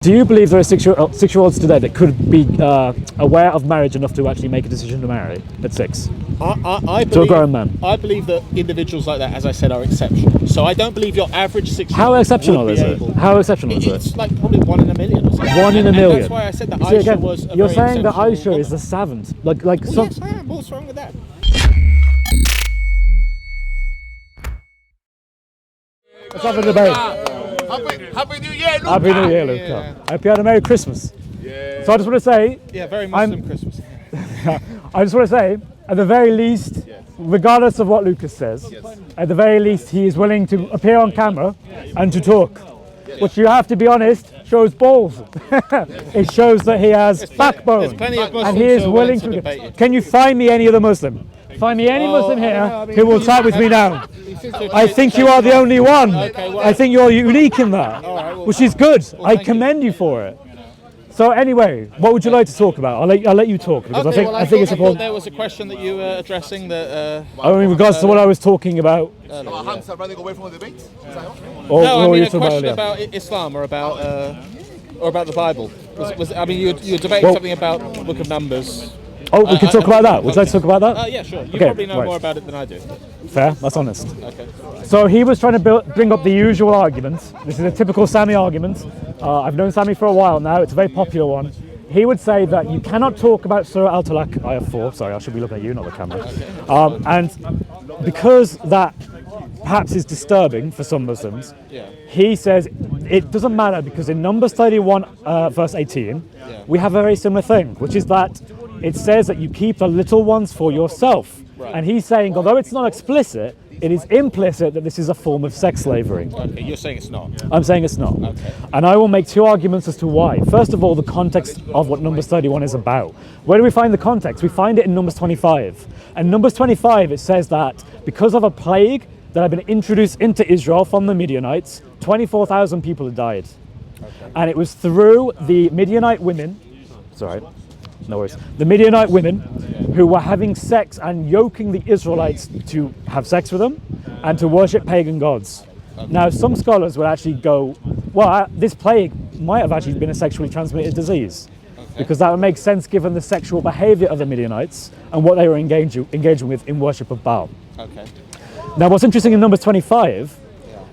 Do you believe there are six-year-olds today that could be aware of marriage enough to actually make a decision to marry at 6? I believe, to a grown man. I believe that individuals like that, as I said, are exceptional. So I don't believe your average 6-year-old. How exceptional is it? How exceptional is it? It's like probably 1 in a million or something. 1 in a million. And that's why I said that Aisha was a You're very saying that exceptional Aisha is the savant. Like well, some... yes, I am. What's wrong with that? Let's have a debate. Happy New Year, Luca! Happy New Year, Luca. Yeah. I hope you had a Merry Christmas. Yeah. So I just want to say... Yeah, very Muslim Christmas. I just want to say, at the very least, regardless of what Lucas says, at the very least he is willing to appear on camera and to talk. Which, you have to be honest, shows balls. It shows that he has backbone. There's plenty of Muslims and he is who are willing to to... debate you. Can you find me any other Muslim? Find me any Muslim here who will chat with me now. I think you are the only one. I think you're unique in that, which is good. I commend you for it. So anyway, what would you like to talk about? I'll let you talk because I think it's important. There was a question that you were addressing that. In regards to what I was talking about. Hamza running away from the debate? No, I mean a question about Islam or about the Bible. I mean, you were debating something about the Book of Numbers. Oh, we can talk about that. Would you like to talk about that? Yeah, sure. You probably know more about it than I do. Fair, that's honest. Okay. So he was trying to bring up the usual argument. This is a typical Sammy argument. I've known Sammy for a while now. It's a very popular one. He would say that you cannot talk about Surah Al-Talaq, Ayah 4. Sorry, I should be looking at you, not the camera. And because that perhaps is disturbing for some Muslims, he says it doesn't matter because in Numbers 31, verse 18, we have a very similar thing, which is that it says that you keep the little ones for yourself. Right. And he's saying, although it's not explicit, it is implicit that this is a form of sex slavery. Okay, you're saying it's not. I'm saying it's not. Okay. And I will make 2 arguments as to why. First of all, the context of what Numbers 31 is about. Where do we find the context? We find it in Numbers 25. And Numbers 25, it says that because of a plague that had been introduced into Israel from the Midianites, 24,000 people had died. Okay. And it was through the Midianite women, no worries. The Midianite women who were having sex and yoking the Israelites to have sex with them and to worship pagan gods. Now, some scholars would actually go, well, this plague might have actually been a sexually transmitted disease because that would make sense given the sexual behavior of the Midianites and what they were engaging with in worship of Baal. Okay. Now, what's interesting in Numbers 25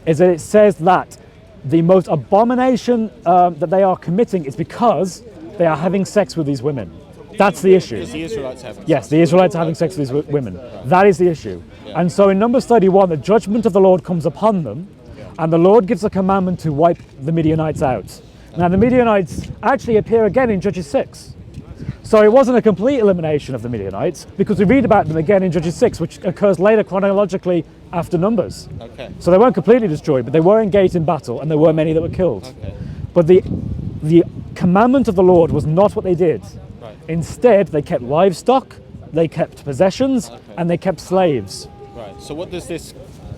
is that it says that the most abomination that they are committing is because they are having sex with these women. That's the issue. Is the Israelites having sex? Yes, the Israelites are having sex with these women. That is the issue. Yeah. And so in Numbers 31, the judgment of the Lord comes upon them, and the Lord gives a commandment to wipe the Midianites out. Now the Midianites actually appear again in Judges 6. So it wasn't a complete elimination of the Midianites, because we read about them again in Judges 6, which occurs later chronologically after Numbers. Okay. So they weren't completely destroyed, but they were engaged in battle, and there were many that were killed. Okay. But the commandment of the Lord was not what they did. Right. Instead, they kept livestock, they kept possessions, and they kept slaves. Right. So what does this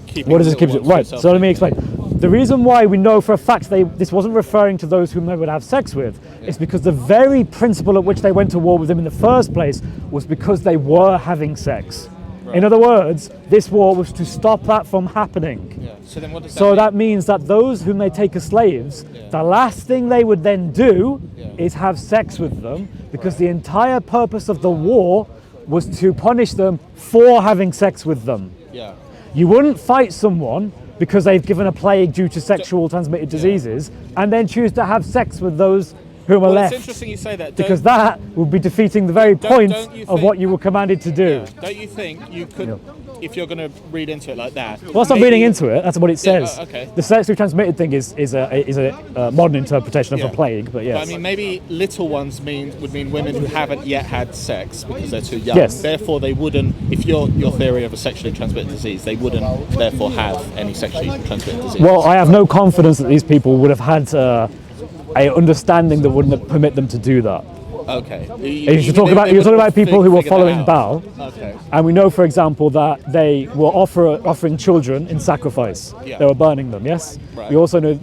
keep? What does this keep? Right. So let me explain. The reason why we know for a fact this wasn't referring to those whom they would have sex with is because the very principle at which they went to war with them in the first place was because they were having sex. Right. In other words, this war was to stop that from happening. Yeah. So then what does that mean? That means that those whom they take as slaves, the last thing they would then do is have sex with them, because the entire purpose of the war was to punish them for having sex with them. Yeah. You wouldn't fight someone because they've given a plague due to sexual transmitted diseases and then choose to have sex with those whom are left. It's interesting you say that. Because that would be defeating the very point of what you were commanded to do. Yeah. Don't you think you could, if you're going to read into it like that? Well, that's not reading into it. That's what it says. Okay. The sexually transmitted thing is a modern interpretation of a plague, but yes. But I mean, maybe little ones would mean women who haven't yet had sex because they're too young. Yes. Therefore, they wouldn't. If your theory of a sexually transmitted disease, they wouldn't therefore have any sexually transmitted disease. Well, I have no confidence that these people would have had a understanding that wouldn't permit them to do that. Okay. You're talking about people who were following Baal. Okay. And we know, for example, that they were offering children in sacrifice. Yeah. They were burning them, yes? Right. We also know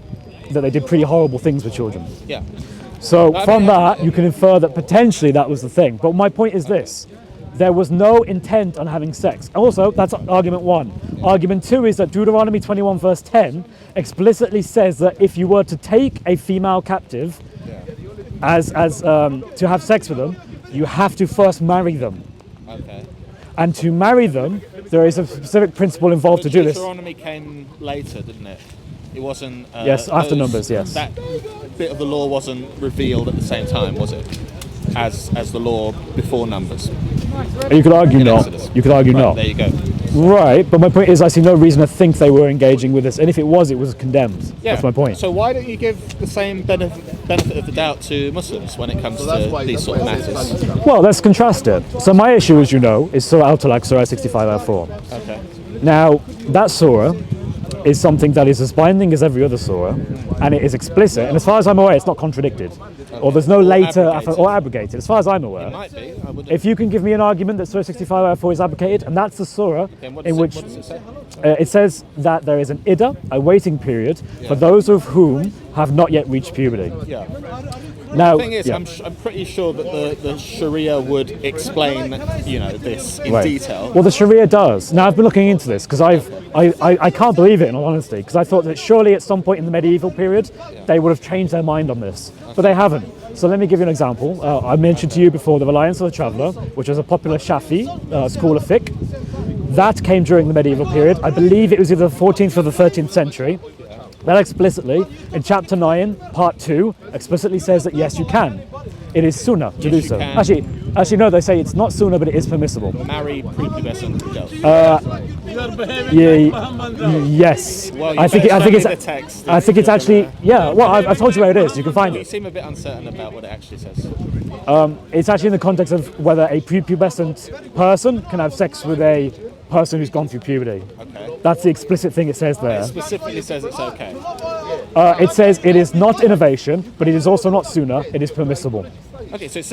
that they did pretty horrible things with children. Yeah. So from that, you can infer that potentially that was the thing. But my point is this. There was no intent on having sex. Also, that's argument 1. Argument 2 is that Deuteronomy 21 verse 10 explicitly says that if you were to take a female captive to have sex with them, you have to first marry them. Okay. And to marry them, there is a specific principle involved to do this. Deuteronomy came later, didn't it? It wasn't. Yes, after Numbers, yes. That bit of the law wasn't revealed at the same time, was it? As the law before Numbers. You could argue In not. Exodus. You could argue Right, not. there you go. Right, but my point is I see no reason to think they were engaging with this. And if it was condemned. Yeah. That's my point. So why don't you give the same benefit of the doubt to Muslims when it comes to these sort of matters? Well, let's contrast it. So my issue, as you know, is Surah Al-Talaq, Surah 65 ayah 4. Okay. Now, that surah is something that is as binding as every other surah, and it is explicit, and as far as I'm aware, it's not contradicted. Or there's no later or abrogated, as far as I'm aware. It might be. I wouldn't. If you can give me an argument that Surah 65 ayah 4 is abrogated, and that's the surah Then what in does which what does it say? it says that there is an iddah, a waiting period, for those of whom have not yet reached puberty. Yeah. Now, The thing is, yeah. I'm pretty sure that the Sharia would explain, this in Right. detail. Well, the Sharia does. Now, I've been looking into this because I can't believe it, in all honesty, because I thought that surely at some point in the medieval period they would have changed their mind on this, but they haven't. So let me give you an example. I mentioned to you before the Reliance of the Traveller, which was a popular Shafi school of fiqh. That came during the medieval period. I believe it was either the 14th or the 13th century. That explicitly, in chapter 9, part 2, explicitly says that yes, you can. It is sunnah to do you so. can. Actually, no, they say it's not sunnah, but it is permissible. Marry prepubescent girls. Yes. Well, I think it's. the text. I think it's actually. Yeah. Well, I've told you where it is. You can find You it. seem a bit uncertain about what it actually says. It's actually in the context of whether a prepubescent person can have sex with a person who's gone through puberty. Okay. That's the explicit thing it says there. It specifically says it's okay. It says it is not innovation, but it is also not sunnah. It is permissible. Okay, so it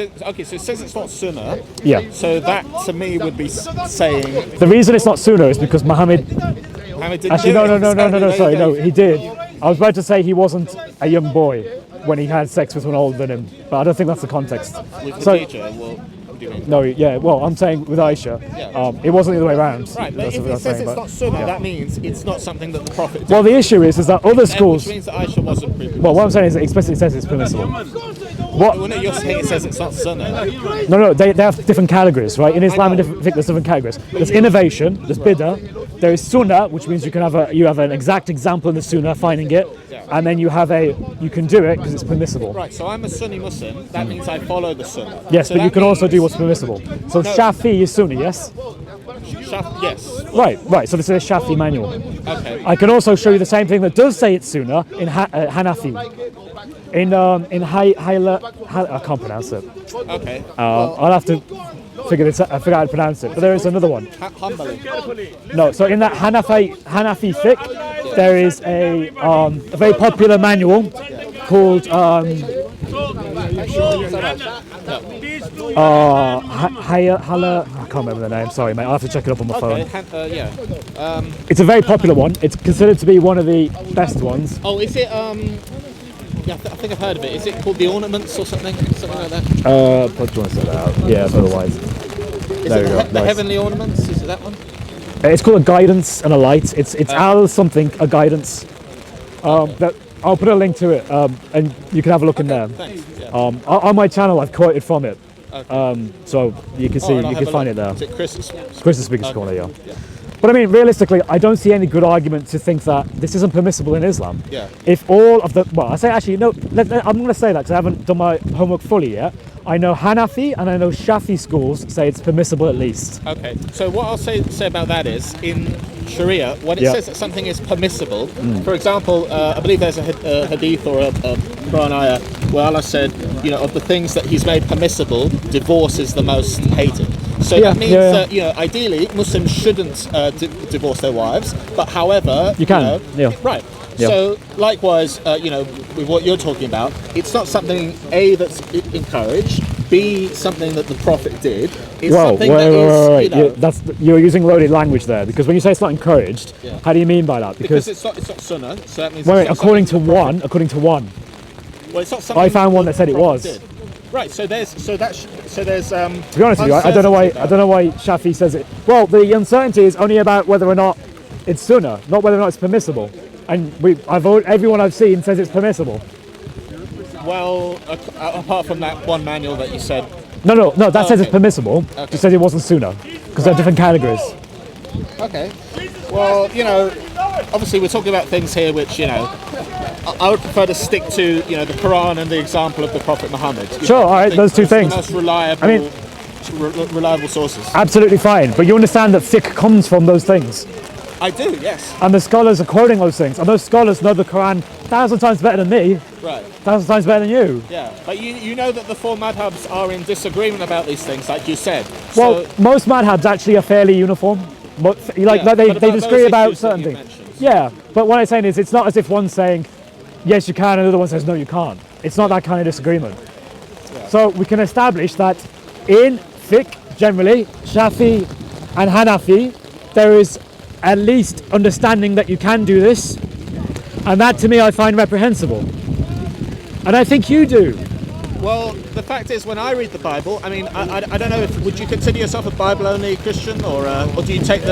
says it's not sunnah. Yeah. So that to me would be saying The reason it's not sunnah is because Muhammad. Muhammad didn't Actually, do no. it. Exactly, there Sorry, you no, go. he did. I was about to say he wasn't a young boy when he had sex with someone older than him, but I don't think that's the context. With So- Khadija, well, what do you mean? No, yeah. Well, I'm saying with Aisha, Yeah. it wasn't the other way around. Right, but That's if what it I'm says saying, it's but- not sunnah, yeah. that means it's not something that the Prophet did. Well, the issue is that other schools. Which means that Aisha wasn't prepubescent. Well, what I'm saying is it explicitly says it's permissible. What? Well, no, you're saying it says it's not sunnah. No, they have different categories, right? In Islam, there's different categories. There's innovation, there's bid'ah, there is sunnah, which means you have an exact example in the sunnah, finding it, and then you can do it because it's permissible. Right, so I'm a Sunni Muslim. That means I follow the sunnah. Yes, So but you that can also means- do what's permissible. So No. Shafi is Sunni, yes? Yes. Right. So this is a Shafi manual. Okay. I can also show you the same thing that does say it's Sunnah in Hanafi. In I can't pronounce it. Okay. I'll have to figure this out. I forgot how to pronounce it. But there is another one. Hanbali. No, so in that Hanafi fiqh, there is a very popular manual called I can't remember the name. Sorry, mate. I'll have to check it up on my phone. Okay. Yeah. It's a very popular one. It's considered to be one of the best ones. Oh, is it? Yeah, I think I've heard of it. Is it called the Ornaments or something like that? But do you want to say that out? Yeah, otherwise. Is There it we the, go, the nice. Heavenly Ornaments? Is it that one? It's called a guidance and a light. It's Al something, a guidance. That I'll put a link to it, and you can have a look in there. Thanks. Yeah. On my channel, I've quoted from it, Okay. so you can see, Alright, I'll you have can a find look. it there. Is it Chris? Chris' Speaker's Corner, yeah. But I mean, realistically, I don't see any good argument to think that this isn't permissible in Islam. Yeah. If all of the, well, I say actually, no, I'm going to say that because I haven't done my homework fully yet. I know Hanafi and I know Shafi schools say it's permissible at least. Okay. So what I'll say about that is in Sharia, when it Yeah. says that something is permissible, for example, I believe there's a hadith or a Quran ayah where Allah said, of the things that He's made permissible, divorce is the most hated. So Yeah, that means yeah. that ideally Muslims shouldn't divorce their wives, but however, You can, yeah. right. Yeah. So likewise, with what you're talking about, it's not something A that's encouraged, B something that the Prophet did. It's Whoa, something wait, that is, you're using loaded language there because when you say it's not encouraged, Yeah. how do you mean by that? because it's not sunnah, so that means wait, it's not according to something- one, well, it's not something I found one that said it the was. Prophet did. Right, so there's To be honest with you, I don't know why Shafi says it. Well, the uncertainty is only about whether or not it's sunnah, not whether or not it's permissible. And everyone I've seen says it's permissible. Well, apart from that one manual that you said. No, that says it's okay. permissible. Okay. It says it wasn't sooner, because they're different categories. Okay. Well, obviously we're talking about things here which, I would prefer to stick to, the Quran and the example of the Prophet Muhammad. Sure, all right, those two things. The most reliable, reliable sources. Absolutely fine, but you understand that fiqh comes from those things. I do, yes. And the scholars are quoting those things, and those scholars know the Quran 1,000 times better than me, Right. 1,000 times better than you. Yeah, but you know that the four madhabs are in disagreement about these things, like you said. Well, most madhabs actually are fairly uniform. They disagree about certain things. Mentioned. Yeah, but what I'm saying is it's not as if one's saying, yes, you can, and the other one says, no, you can't. It's not that kind of disagreement. Yeah. So we can establish that in fiqh, generally, Shafi and Hanafi, there is at least understanding that you can do this, and that to me I find reprehensible. And I think you do. Well, the fact is, when I read the Bible, I mean, I don't know would you consider yourself a Bible-only Christian, or do you take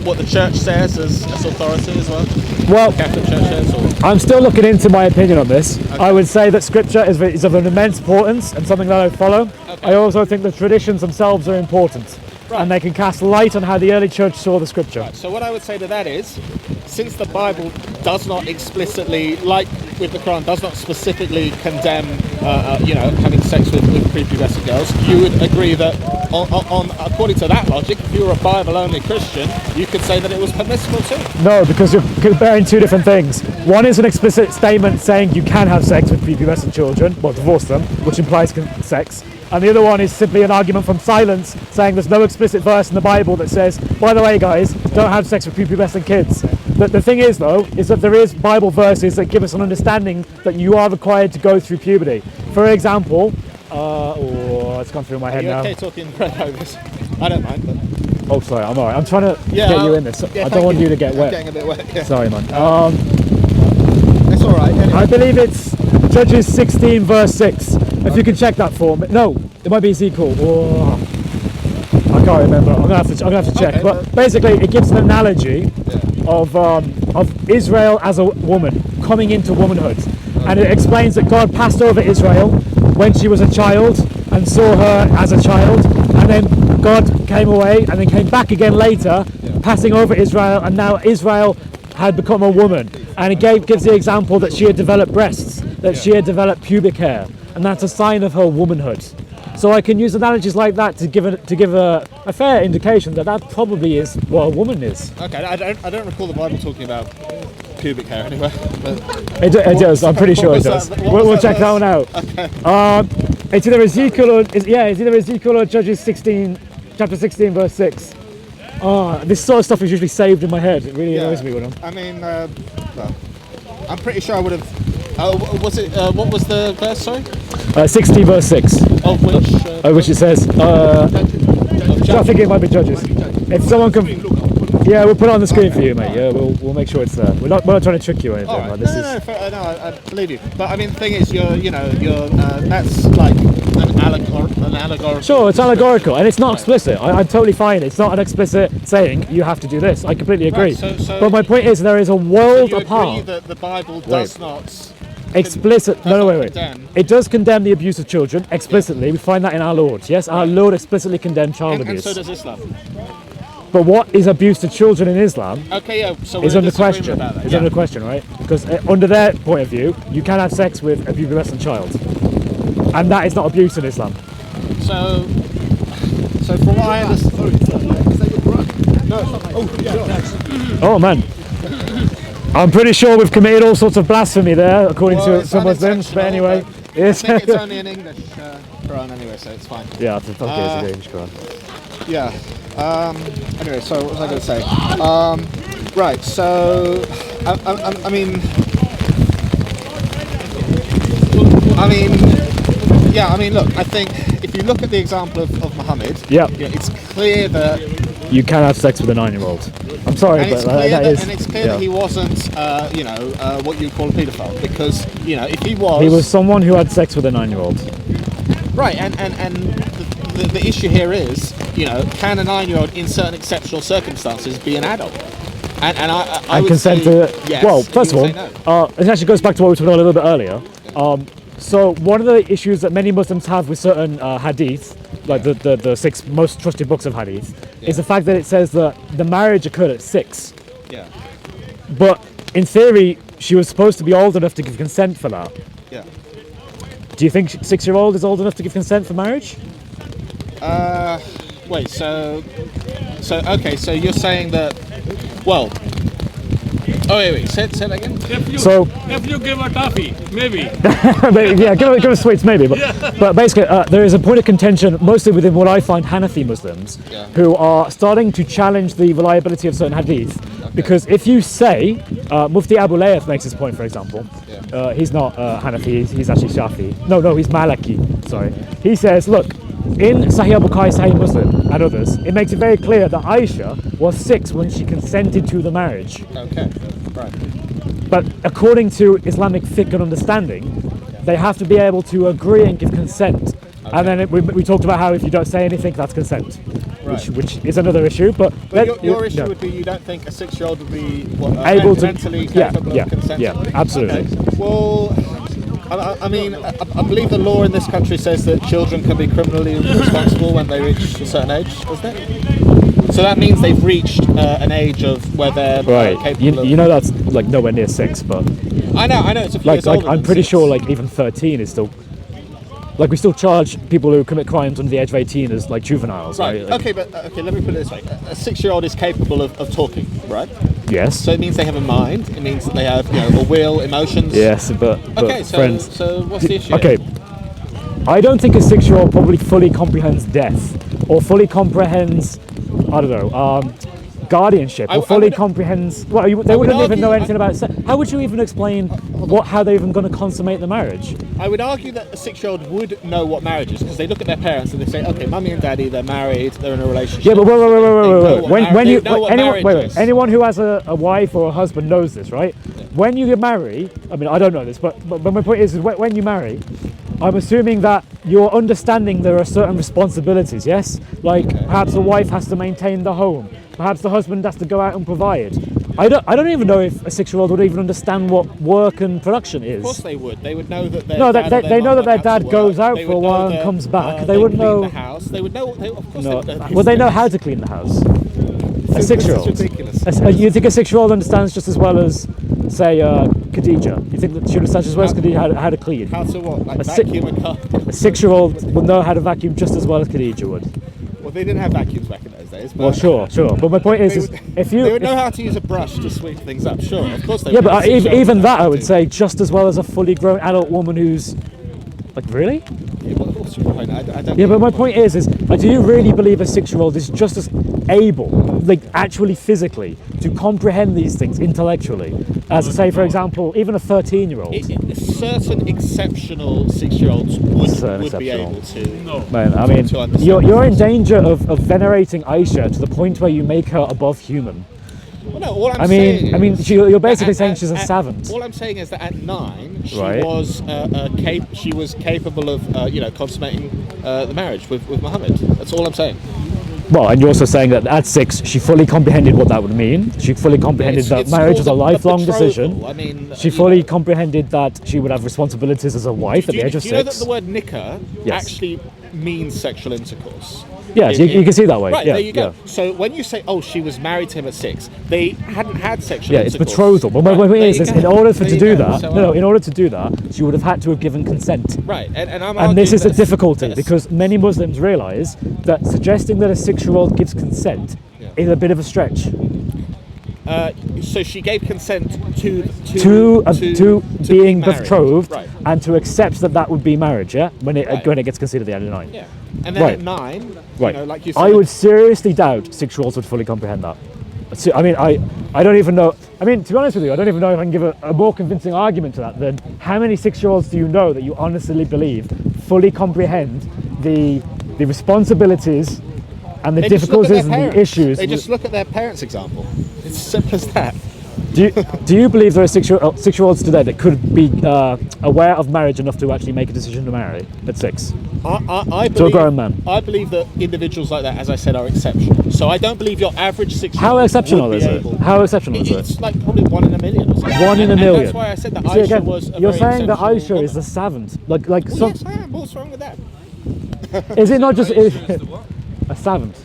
what the Church says as authority as well? Well, the Catholic Church says, or? I'm still looking into my opinion on this. Okay. I would say that Scripture is of an immense importance and something that I follow. Okay. I also think the traditions themselves are important. Right. And they can cast light on how the early church saw the Scripture. Right. So what I would say to that is, since the Bible does not explicitly, like with the Quran, does not specifically condemn, having sex with prepubescent girls, you would agree that, according to that logic, if you were a Bible-only Christian, you could say that it was permissible too. No, because you're comparing two different things. One is an explicit statement saying you can have sex with prepubescent children, well, divorce them, which implies sex. And the other one is simply an argument from silence, saying there's no explicit verse in the Bible that says, by the way, guys, don't have sex with prepubescent kids. But the thing is, though, is that there is Bible verses that give us an understanding that you are required to go through puberty. For example, it's gone through my head now. Are you okay talking over this? I don't mind, but... Oh, sorry, I'm all right. I'm trying to get you in this. Yeah, I don't want you to get wet. I'm getting a bit wet, yeah. Sorry, man. It's all right. Anyway. I believe it's Judges 16, verse 6. If you can check that for me. No, it might be Ezekiel. Oh, I can't remember. I'm gonna have to check. Okay, but basically, it gives an analogy of Israel as a woman coming into womanhood, and it explains that God passed over Israel when she was a child and saw her as a child, and then God came away and then came back again later, passing over Israel, and now Israel had become a woman, and it gives the example that she had developed breasts, that she had developed pubic hair, and that's a sign of her womanhood. So I can use analogies like that to give a fair indication that probably is what a woman is. Okay, I don't recall the Bible talking about pubic hair anyway. But it does. I'm pretty sure it does. We'll check that one out. Okay. It's either Ezekiel or Judges 16, chapter 16, verse 6. This sort of stuff is usually saved in my head. It really annoys me when I'm... I mean, well, I'm pretty sure I would have... what was the verse, sorry? 60, verse 6. Of which? Which it says... I think it might be Judges. If someone can... Yeah, we'll put it on the screen for you, mate. Yeah, we'll make sure it's there. We're not trying to trick you or anything. Right. Like, I believe you. But I mean, the thing is, that's like an allegorical. Sure, it's allegorical, and it's not explicit. I'm totally fine. It's not an explicit saying you have to do this. I completely agree. Right, so but my point is, there is a world you apart. agree that the Bible does not explicit. Wait. Condemn. It does condemn the abuse of children explicitly. We find that in our Lord. Yes, our Lord explicitly condemned child abuse. And so does Islam. But what is abuse to children in Islam so is under question. It's under question, right? Because under their point of view, you can have sex with a pubescent child, and that is not abuse in Islam. So from what I understand, oh man, I'm pretty sure we've committed all sorts of blasphemy there, according to some Muslims. But anyway, I think it's only an English Quran anyway, so it's fine. Yeah, it's an English Quran. Yeah. Anyway, so what was I going to say? Right. So, I mean, look. I think if you look at the example of Muhammad, it's clear that you can have sex with a 9-year-old. I'm sorry, and but that is. And it's clear that he wasn't, what you call a paedophile, because if he was someone who had sex with a 9-year-old. Right, and the issue here is, can a 9-year-old in certain exceptional circumstances be an adult? And I would consent say to yes. Well, first of all, no. it actually goes back to what we were talking about a little bit earlier. So one of the issues that many Muslims have with certain hadith, like the 6 most trusted books of hadith, is the fact that it says that the marriage occurred at 6. Yeah. But in theory, she was supposed to be old enough to give consent for that. Yeah. Do you think 6-year-old is old enough to give consent for marriage? Wait. So okay. So you're saying that? Well. Oh wait. Say that again. If you give a toffee, maybe. Yeah, give us sweets maybe. But basically, there is a point of contention, mostly within what I find Hanafi Muslims, who are starting to challenge the reliability of certain hadith. Because if you say, Mufti Abu Layth makes this point, for example, he's not Hanafi, he's actually Shafi. No, he's Maliki, sorry. He says, look, in Sahih Bukhari, Sahih Muslim, and others, it makes it very clear that Aisha was 6 when she consented to the marriage. Okay, right. But according to Islamic fiqh and understanding, they have to be able to agree and give consent. And then we talked about how if you don't say anything, that's consent, which is another issue. But your issue would be you don't think a 6-year-old would be able to mentally capable of consent? Yeah, absolutely. Okay. Well, I mean, I believe the law in this country says that children can be criminally responsible when they reach a certain age, doesn't it? So that means they've reached an age of where they're capable of... You know that's like nowhere near 6, but... I know, it's a few years older I'm pretty than 6. sure like even 13 is still... Like we still charge people who commit crimes under the age of 18 as like juveniles, right? Like, Okay, let me put it this way. A 6-year-old is capable of talking, right? yes. So it means they have a mind. It means that they have, a will, emotions. Yes, but Okay, friends... so what's the issue? Okay, I don't think a 6-year-old probably fully comprehends death, or fully comprehends, I don't know, guardianship, or fully comprehends... Well, they wouldn't even know anything about sex. How would you even explain how they're even going to consummate the marriage? I would argue that a 6-year-old would know what marriage is, because they look at their parents and they say, okay, mummy and daddy, they're married, they're in a relationship. Yeah, but wait. Is. Anyone who has a wife or a husband knows this, right? Yeah. When you marry, I mean, I don't know this, but my point is when you marry, I'm assuming that you're understanding there are certain responsibilities, yes? Like perhaps the wife has to maintain the home, perhaps the husband has to go out and provide. I don't even know if a 6-year-old would even understand what work and production is. Of course they would. They would know that their they know that their dad goes out for a while and comes back. They wouldn't know the house. They would know. Of course, no. They would know. Well, they know how to clean the house. A 6-year-old. This is ridiculous. You think a 6-year-old understands just as well as, say, Khadija? You think that she understands just as well as Khadija how to clean? How to what? Like vacuum a car? A 6-year-old would know how to vacuum just as well as Khadija would. Well, they didn't have vacuums back in those days. But Well, sure. But my point is they would know how to use a brush to sweep things up. Sure, of course they yeah, would. but even that I would say just as well as a fully grown adult woman who's like really. Yeah, well, of course you're right. I don't Yeah, but my point is like, do you really believe a 6-year-old is just as able, like actually physically, to comprehend these things intellectually, as say, for example, even a 13-year-old? Certain exceptional 6-year-olds would be able to. No. Man, I mean, to understand you're in danger of venerating Aisha to the point where you make her above human. Well, no, all I'm saying I mean, you're basically saying she's a savant. All I'm saying is that at 9, she Right. was capable of consummating the marriage with Muhammad. That's all I'm saying. Well, and you're also saying that at 6, she fully comprehended what that would mean. She fully comprehended that marriage is a lifelong decision. I mean, she fully comprehended that she would have responsibilities as a wife at the age of 6. Do you know that the word nikah Yes. actually means sexual intercourse? Yes, you can see that way. Right, yeah, there you go. Yeah. So when you say, oh, she was married to him at 6, they hadn't had sexual Yeah, it's intercourse. betrothal. But my point is, in order to do that, So, in order to do that, she would have had to have given consent. Right, and I'm And this is arguing a that difficulty because many Muslims realise that suggesting that a 6-year-old gives consent is a bit of a stretch. So she gave consent to being married. betrothed, right. and to accept that would be marriage, yeah, when it gets considered the age of 9. Yeah, and then Right. at 9, Right. like you said, I would seriously doubt 6-year-olds would fully comprehend that. I mean, I don't even know. I mean, to be honest with you, I don't even know if I can give a more convincing argument to that than how many 6-year-olds do you know that you honestly believe fully comprehend the responsibilities and the they just look at difficulties their and the parents. issues. They just look at their parents' example. It's as simple as that. Do you believe there are 6-year-olds today that could be aware of marriage enough to actually make a decision to marry at 6? I To a grown man. I believe that individuals like that, as I said, are exceptional. So I don't believe your average 6-year-old. How exceptional would is be it? able- How exceptional is it? It's like probably 1 in a million or something. 1 in a And million. that's why I said that See, Aisha again, was a you're very saying that exceptional Aisha is woman. the savant. Like Well, some. yes, I am. What's wrong with that? Is it not just a savant?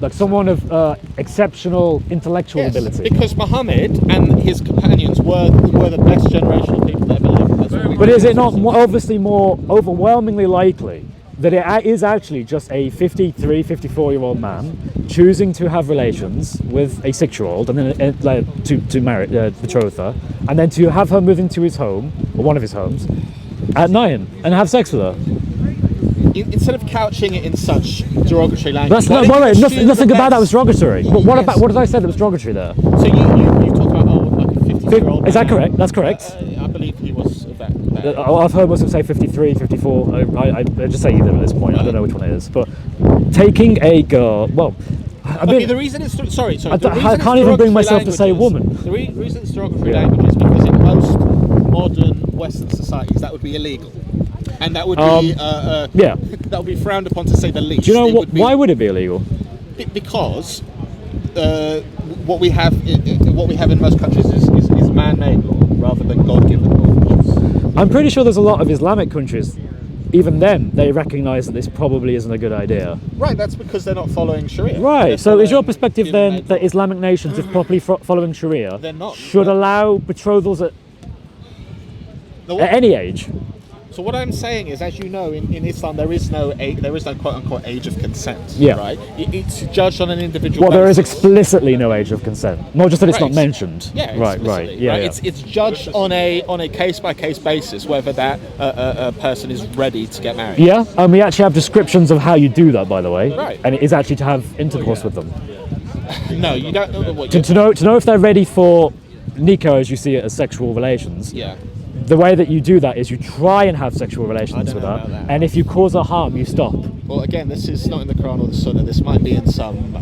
Like someone of exceptional intellectual Yes, ability. because Muhammad and his companions were the best generation of people that ever lived. That's what we But is it not obviously more overwhelmingly likely that it is actually just a 53, 54-year-old man choosing to have relations with a 6-year-old and then to marry, betroth her, and then to have her move into his home, or one of his homes, at 9 and have sex with her? Instead of couching it in such derogatory language. That's not, wait, nothing about that was derogatory. But what about, what did I say that was derogatory there? So you talked about like a 50-year-old. Is that correct? That's correct. I believe he was of that. I've heard Muslims say 53, 54. I just say either at this point. I don't know which one it is. But taking a girl, well, I mean, the reason it's sorry. I can't even bring myself to say woman. The reason it's derogatory language is because in most modern Western societies that would be illegal, and that would be yeah, that would be frowned upon to say the least. Do you know what? Why would it be illegal? Because what we have in most countries is man-made law rather than God-given law. I'm pretty sure there's a lot of Islamic countries. Even then, they recognise that this probably isn't a good idea. Right, that's because they're not following Sharia. Right, They're so is your following perspective then human-made that law. Islamic nations, if properly following Sharia, They're not. should allow betrothals at any age? So what I'm saying is, as you know, in Islam there is no quote unquote age of consent. Yeah. Right. It's judged on an individual. Well, there is basis. explicitly no age of consent. Not just that it's not Right. mentioned. Yeah. Right. explicitly, Yeah. Right. It's judged on a case by case basis whether that person is ready to get married. Yeah. And we actually have descriptions of how you do that, by the way. Right. And it is actually to have intercourse with them. No, you don't know what. To know if they're ready for Nico, as you see it, as sexual relations. Yeah. The way that you do that is you try and have sexual I relations don't with know her, about that. and if you cause her harm, you stop. Well, again, this is not in the Quran or the Sunnah. This might be in some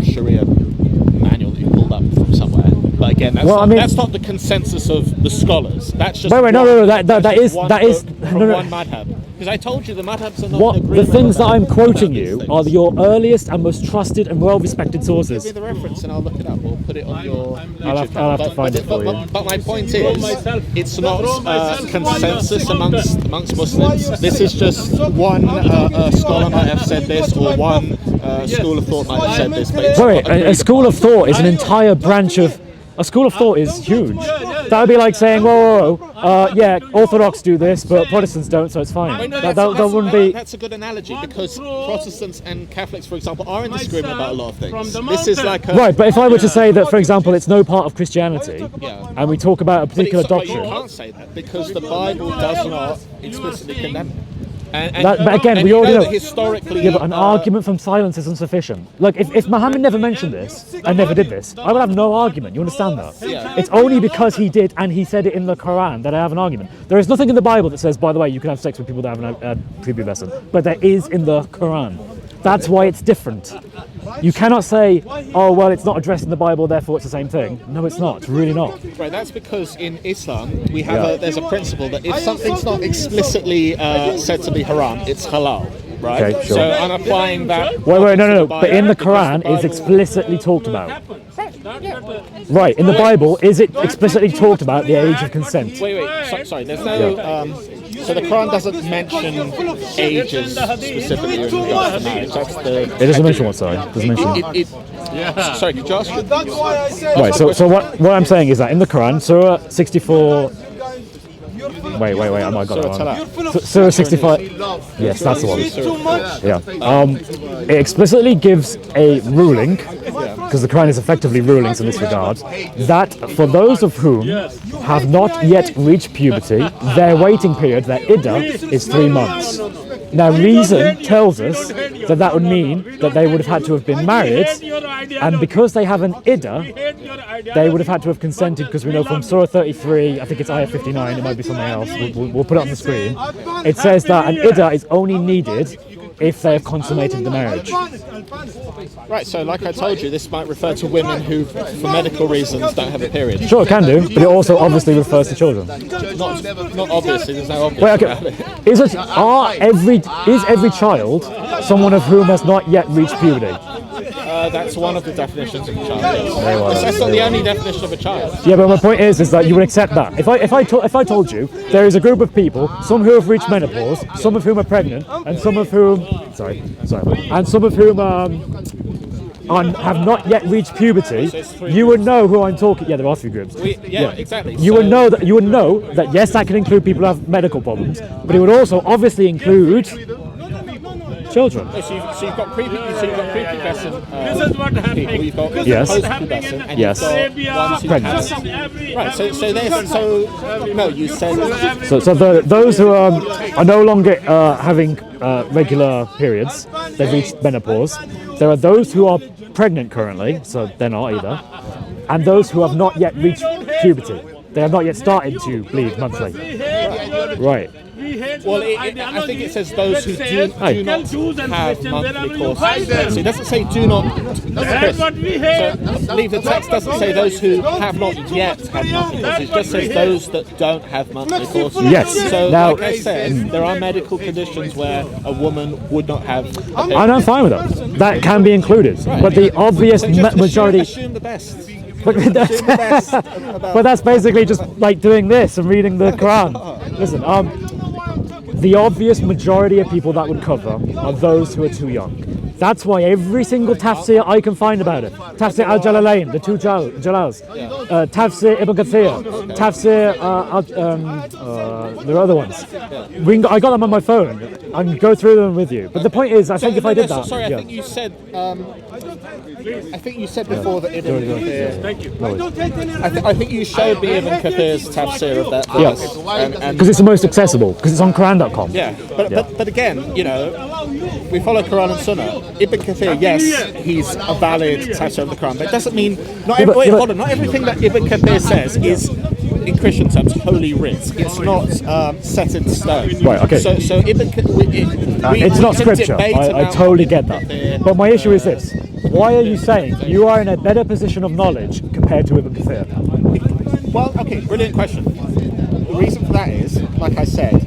Sharia manual that you pulled up from somewhere. But again, that's not the consensus of the scholars. That's just Wait, no, that is one that is book from no. one madhab. Because I told you the madhabs are not What in the agreement things that about I'm quoting these you things. are your earliest and most trusted and well-respected Give sources. me the reference and I'll look it up. We'll put it on your YouTube I'll have channel. to find it for you. But my point is, it's not consensus amongst Muslims. This is just one scholar might have said this, or one school of thought might have said this. But it's Sorry, not agreed a school of thought is an entire branch of. A school of thought is huge. That would be like saying, whoa, yeah, Orthodox do this, but Protestants don't, so it's fine. That wouldn't be. That's a good analogy because Protestants and Catholics, for example, are in disagreement about a lot of things. This is like a, Right, but if I were to say that, for example, it's no part of Christianity, Yeah. and we talk about a particular but you doctrine. can't say that because the Bible does not explicitly condemn it. But again, and we you already know. that historically. Yeah, but an argument from silence isn't sufficient. Like, if Muhammad never mentioned this, and never did this, I would have no argument. You understand that? Yeah. It's only because he did, and he said it in the Quran, that I have an argument. There is nothing in the Bible that says, by the way, you can have sex with people that haven't had prepubescent. But there is in the Quran. That's why it's different. You cannot say, oh, well, it's not addressed in the Bible, therefore it's the same thing. No, it's not. It's really not. Right, that's because in Islam we have there's a principle that if something's not explicitly said to be haram, it's halal. Right. Okay, sure. So I'm applying that. Wait, no. Bible, But in the because Quran, Bible- it's explicitly talked about. Right, in the Bible, is it explicitly talked about the age of consent? Wait. Sorry. There's no. So the Quran doesn't mention ages specifically in regards to marriage. That's the. It doesn't mention what, sorry? It doesn't mention Sorry, could you ask? Right, so what I'm saying is that in the Quran, Surah 64. Wait, I might got that wrong. Surah 65. Yes, that's the one. Yeah. It explicitly gives a ruling, because the Quran is effectively rulings in this regard, that for those of whom have not yet reached puberty, their waiting period, their iddah, is 3 months. Now, reason tells us that that would mean that they would have had to have been married, and because they have an iddah, they would have had to have consented, because we know from Surah 33, I think it's ayah 59, it might be something else, we'll put it on the screen. It says that an iddah is only needed if they have consummated the marriage. Right, so like I told you, this might refer to women who, for medical reasons, don't have a period. Sure, it can do, but it also obviously refers to children. Not obviously, there's no obvious Wait, about okay. it. Is every child someone of whom has not yet reached puberty? That's one of the definitions of a child. Yes. That's not the only definition of a child. Yeah, but my point is that you would accept that. If I told you there is a group of people, some who have reached menopause, some of whom are pregnant, and some of whom have not yet reached puberty, you would know who I'm talking. Yeah, there are 3 groups. Exactly. You would know that yes, that can include people who have medical problems, but it would also obviously include children. So you've got prepubescent This is what happening. people, you've got Yes. post-pubescent, and Yes. you've got ones who Pregnant. have... Right, no, you said... So those who are no longer having regular periods, they've reached menopause. There are those who are pregnant currently, so they're not either, and those who have not yet reached puberty. They have not yet started to bleed monthly. Right. Well, I think it says those who do not have monthly courses. So it doesn't say do not. So leave the text doesn't say those who have not yet had monthly courses. It just says those that don't have monthly courses. Yes. So Now, like I said, there are medical conditions where a woman would not have. and I'm fine with that. That can be included. But the obvious majority. Assume the best. But that's basically just like doing this and reading the Quran. Listen, the obvious majority of people that would cover are those who are too young. That's why every single tafsir I can find about it, Tafsir al-Jalalain, the 2 Jalals, Tafsir Ibn Kathir, Tafsir, there are other ones. I got them on my phone. I can go through them with you. But the point is, I think if I did that... Sorry, I think you said... I think you said before that Ibn Kathir... Thank you. I think you showed me Ibn Kathir's tafsir of that verse. And Because it's the most accessible, because it's on Quran.com. yeah, but again, you know, we follow Quran and Sunnah. Ibn Kathir, yes, he's a valid tafsir of the Quran, but it doesn't mean not everything that Ibn Kathir says is, in Christian terms, holy writ. It's not set in stone. Right, okay. So Ibn Kathir, It's not scripture. I totally get that. But my issue is this. Why are you saying you are in a better position of knowledge compared to Ibn Kathir? Well, okay, brilliant question. The reason for that is, like I said,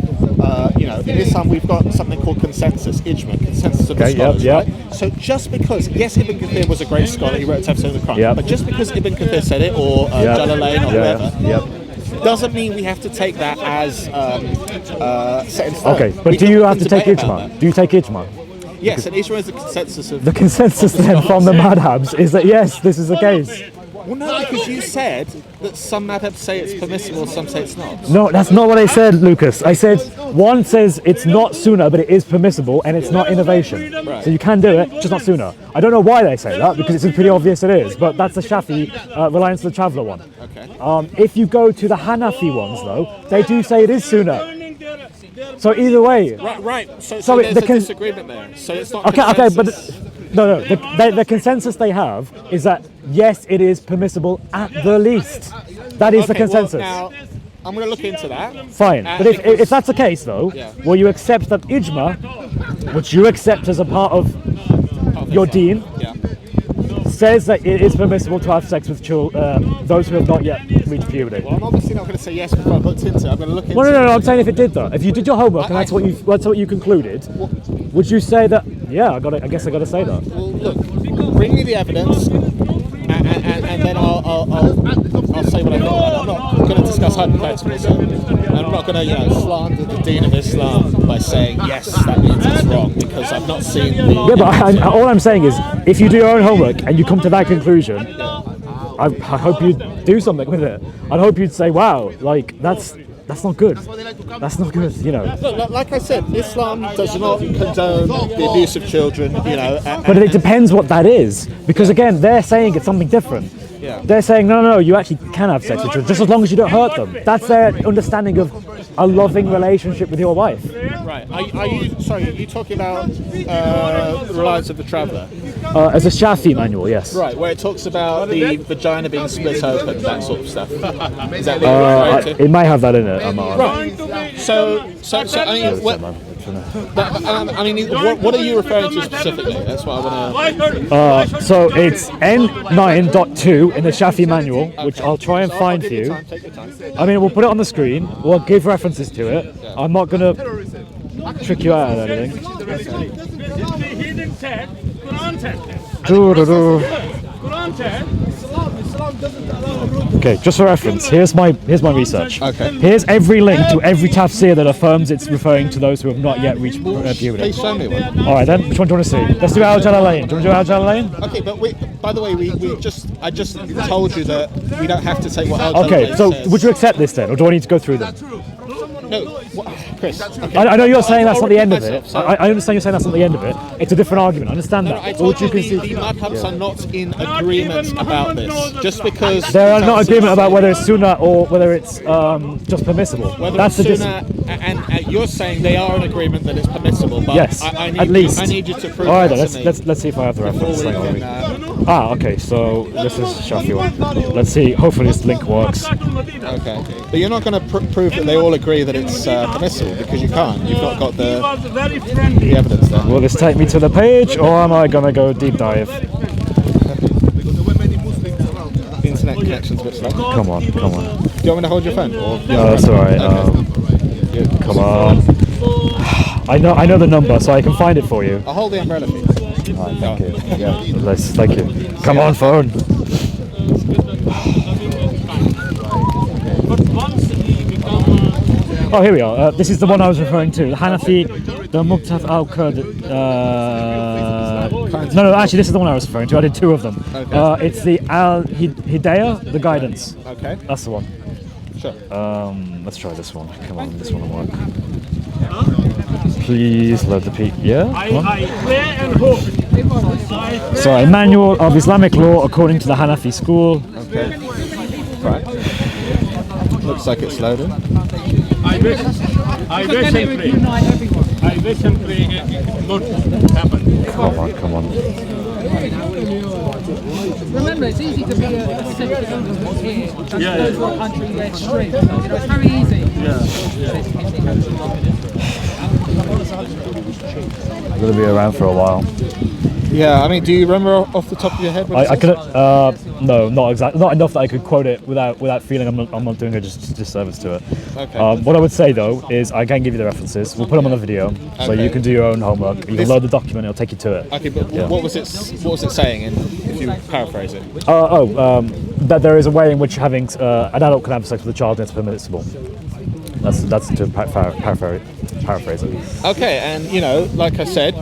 you know, in Islam we've got something called consensus, ijma, consensus of the scholars, right? So just because, yes, Ibn Kathir was a great scholar, he wrote a tafsir of the Quran, but just because Ibn Kathir said it, or Jalalain, or whoever, doesn't mean we have to take that as set in stone. Okay, but do you have to take ijma? Do you take ijma? Yes, and ijma is the consensus of... The consensus then from the madhabs is that yes, this is the case. Well, no, because you said that some madhabs say it's permissible, some say it's not. No, that's not what I said, Lucas. I said one says it's not sunnah, but it is permissible, and it's not innovation. Right. So you can do it, just not sunnah. I don't know why they say that, because it's pretty obvious it is, but that's the Shafi Reliance of the Traveller one. Okay. If you go to the Hanafi ones, though, they do say it is sunnah. So either way... Right. So there's a disagreement there. So it's not Okay, but... No. The consensus they have is that yes, it is permissible at the least. That is the consensus. Well, now, I'm going to look into that. Fine, but if that's the case, though, will you accept that ijma, which you accept as a part of your deen, says that it is permissible to have sex with those who have not yet reached puberty? Well, I'm obviously not going to say yes before I've looked into it. I'm going to look into it. No. I'm saying if it did, though, if you did your homework and that's what you concluded, would you say that? Yeah, I guess I got to say that. Well, look, bring me the evidence, and then I'll say what I think. I'm not going to discuss hypotheticals. I'm not going to slander the Deen of Islam by saying yes, that means it's wrong, because I've not seen the... Yeah, but all I'm saying is, if you do your own homework and you come to that conclusion, I hope you do something with it. I'd hope you'd say, wow, like that's not good. That's not good, you know. Look, like I said, Islam does not condone the abuse of children, you know. But it depends what that is, because again, they're saying it's something different. Yeah. They're saying no, you actually can have sex with children, just as long as you don't hurt them. That's their understanding of a loving relationship with your wife. Right. Are you talking about Reliance of the Traveller? As a Shafi manual, yes. Right, where it talks about the vagina being split open, that sort of stuff. Is that what you're referring to? It may have that in it. I'm not. Right. So I mean, I mean, what are you referring to specifically? That's what I want to. So it's N9.2 in the Shafi manual, which I'll try and find for you. Take your time. I mean, we'll put it on the screen. We'll give references to it. I'm not gonna trick you out of anything. He didn't say Quran said. Doo-doo-doo. Quran said. Okay, just for reference, here's my research. Okay. Here's every link to every tafsir that affirms it's referring to those who have not yet reached puberty. Please show me one. All right then, which one do you want to see? Let's do Al Jalalain. Do you want to do Al Jalalain? Okay, but by the way, I just told you that we don't have to take what Al Okay, Jalalain so says. would you accept this then, or do I need to go through them? No, Chris. Okay. I know you're saying that's I'll not the end of repeat it. myself, I understand you're saying that's not the end of it. It's a different argument. I understand I that. But told would you you the concede? madhabs are not in agreement about this. Just because There are not agreement about whether it's sunnah or whether it's just permissible. whether That's it's the sunnah, and you're saying they are in agreement that it's permissible. But Yes, I need at least. I need you to prove All right, that then, to me let's see if I have the before reference. we Hang on, can, wait. Okay, so this is Shafi one. Let's see. Hopefully this link works. okay. But you're not going to prove that they all agree that it's permissible because you can't. You've not got He was very friendly. the evidence there. Will this take me to the page, or am I gonna go deep dive? The internet connection's a bit slow. Come on. Do you want me to hold your phone? Or No, that's all right. Come on. I know the number, so I can find it for you. I'll hold the umbrella for you. All right, thank you. Yeah, thank you. Come on, phone. But once he become Oh, here we are. This is the one I was referring to. The Hanafi, the Muqtaf al-Kurd. No, actually, this is the one I was referring to. I did two of them. Okay. It's the Al-Hidayah, the guidance. Okay. That's the one. Sure. Let's try this one. Come on, this one will work. Please load the P. Yeah? Come on. I pray and hope. Sorry, Manual of Islamic Law according to the Hanafi school. Okay. Right. Looks like it's loading. I wish and pray. I wish and pray it not happen. Come on. Remember, it's easy to be a citizen here and go to a country where it's extreme. You know, it's very easy. I'm going to be around for a while. Yeah, I mean, do you remember off the top of your head what it I says? could, no, not exactly, not enough that I could quote it without feeling I'm not doing a disservice to it. Okay. What I would say though is I can give you the references. We'll put them on the video, so Okay. you can do your own homework. You can load the document; it'll take you to it. Okay, but what was it saying? If you paraphrase it. That there is a way in which having an adult can have sex with a child and it's permissible. That's to paraphrase it. Okay, and like I said,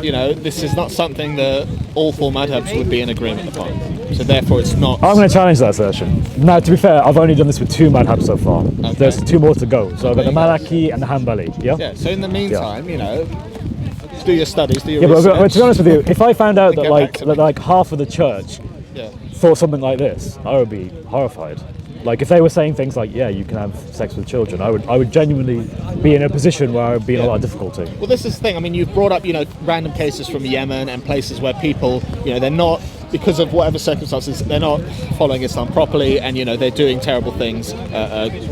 this is not something that all four madhabs would be in agreement upon. So therefore, it's not. I'm going to challenge that assertion. Now, to be fair, I've only done this with two madhabs so far. Okay. There's two more to go. So I've got the Malaki and the Hanbali. Yeah. Yeah. So in the meantime, do your studies, do your Yeah, research. but to be honest with you, if I found out that Get back to me. like half of the church Yeah. thought something like this, I would be horrified. Like if they were saying things like, "Yeah, you can have sex with children," I would genuinely be in a position where I would be in a lot of difficulty. Well, this is the thing. I mean, you've brought up, random cases from Yemen and places where people, they're not, because of whatever circumstances, they're not following Islam properly, and they're doing terrible things,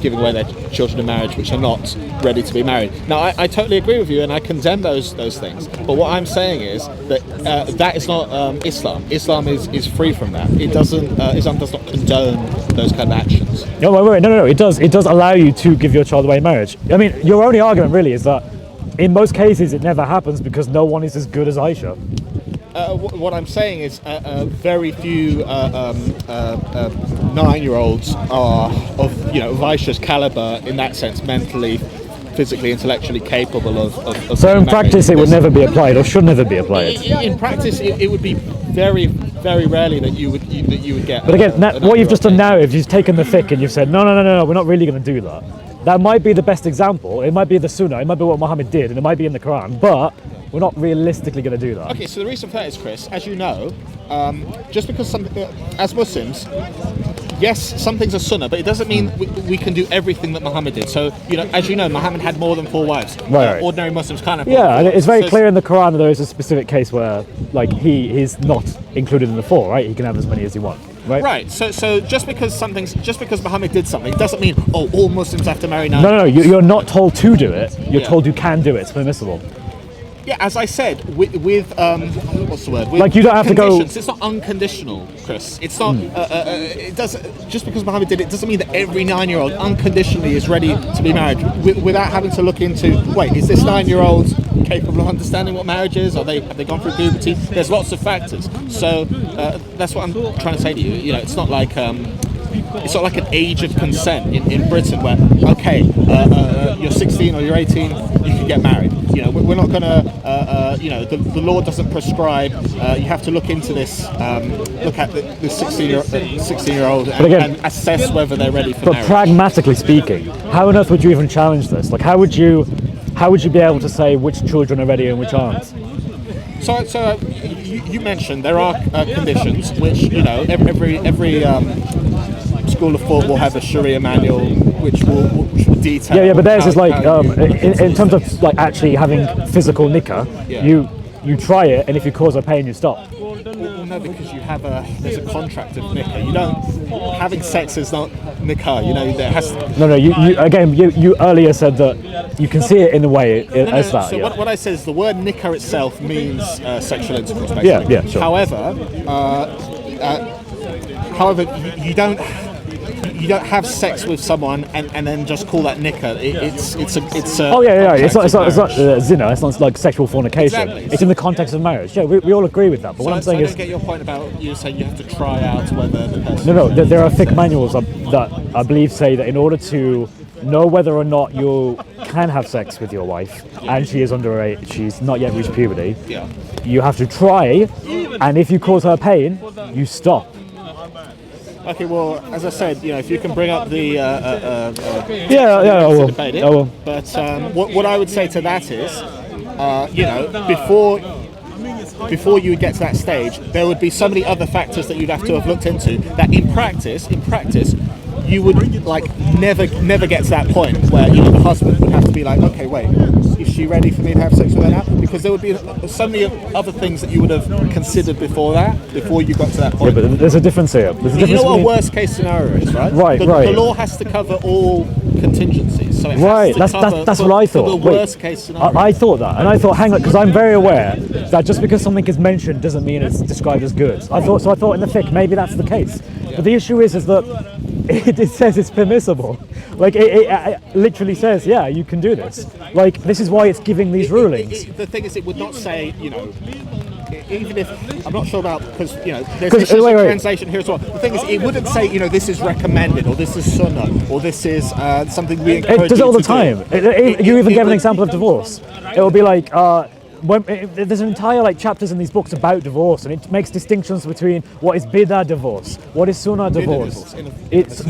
giving away their children in marriage, which are not ready to be married. Now, I totally agree with you, and I condemn those things. But what I'm saying is that that is not Islam. Islam is free from that. It doesn't. Islam does not condone those kind of actions. No, wait, no. It does allow you to give your child away in marriage. I mean, your only argument really is that in most cases it never happens because no one is as good as Aisha. What I'm saying is very few 9-year-olds are of Aisha's caliber in that sense, mentally, physically, intellectually capable of So in practice it would never be applied or should never be applied. In practice, it would be very, very rarely that you would get. But again, what you've just done now is you've taken the fiqh and you've said, no, we're not really going to do that. That might be the best example. It might be the Sunnah. It might be what Muhammad did, and it might be in the Quran. But we're not realistically going to do that. Okay, so the reason for that is, Chris, as you know, just because as Muslims, yes, some things are Sunnah, but it doesn't mean we can do everything that Muhammad did. So, as you know, Muhammad had more than 4 wives. Right. Ordinary Muslims can't have. Yeah, and it's very clear in the Quran that there is a specific case where, like, he's not included in the 4, right? He can have as many as he wants, right? Right. So just because Muhammad did something, doesn't mean all Muslims have to marry now. No. You're not told to do it. You're told you can do it. It's permissible. Yeah, as I said, with what's the word? With Like, you don't have to go- conditions, it's not unconditional, Chris. It's not. It doesn't. Just because Muhammad did it doesn't mean that every 9-year-old unconditionally is ready to be married without having to look into. Wait, is this 9-year-old capable of understanding what marriage is? Have they gone through puberty? There's lots of factors. So that's what I'm trying to say to you. You know, it's not like. It's not like an age of consent in Britain where, okay, you're 16 or you're 18, you can get married. You know, we're not going to, you know, the law doesn't prescribe. You have to look into this, look at the 16-year-old and assess whether they're ready for marriage. But pragmatically speaking, how on earth would you even challenge this? Like, how would you be able to say which children are ready and which aren't? So you mentioned there are conditions which, you know, every school of thought will have a Sharia manual which will detail. Yeah, but theirs is like in terms of like actually having physical nikah. Yeah. You try it, and if you cause her pain, you stop. Well, no, because there's a contract of nikah. You don't having sex is not nikah. You know, there has. No. You earlier said that you can see it in a way as that. So yeah. what I said is the word nikah itself means sexual intercourse. Basically. Yeah, sure. However, you don't have sex with someone and then just call that nikah. It's a. Oh yeah. It's not zina. It's not like sexual fornication. Exactly. It's in the context of marriage. Yeah, we all agree with that. But what I'm saying I is, don't get your point about you saying you have to try out whether the person. no. There are thick manuals that I believe say that in order to know whether or not you can have sex with your wife and she is underage, she's not yet reached puberty. Yeah. You have to try, and if you cause her pain, you stop. Okay, well, as I said, you know, if you can bring up the I will. debate it. I will. But what I would say to that is, you know, before you would get to that stage, there would be so many other factors that you'd have to have looked into that in practice, you would like never get to that point where, you know, the husband would have to be like, okay, wait, is she ready for me to have sex with her now? Because there would be so many other things that you would have considered before you got to that point. Yeah, but there's a difference here. You know what a worst case scenario is, right? Right. The law has to cover all contingencies. So it has to cover that's what I thought. The worst case scenario. I thought that, and I thought, hang on, because I'm very aware that just because something is mentioned doesn't mean it's described as good. I thought in the fiqh maybe that's the case. Yeah. But the issue is that it says it's permissible. Like it literally says, yeah, you can do this. Like this is why it's giving these rulings. The thing is, it would not say, you know, even if I'm not sure about, because, you know, there's issues of translation here as well. The thing is, it wouldn't say, you know, this is recommended or this is sunnah or this is something we encourage. It does it all the you to time. do. You even give an example of divorce. It will be like. There's an entire like chapters in these books about divorce, and it makes distinctions between what is bid'ah divorce, what is sunnah divorce.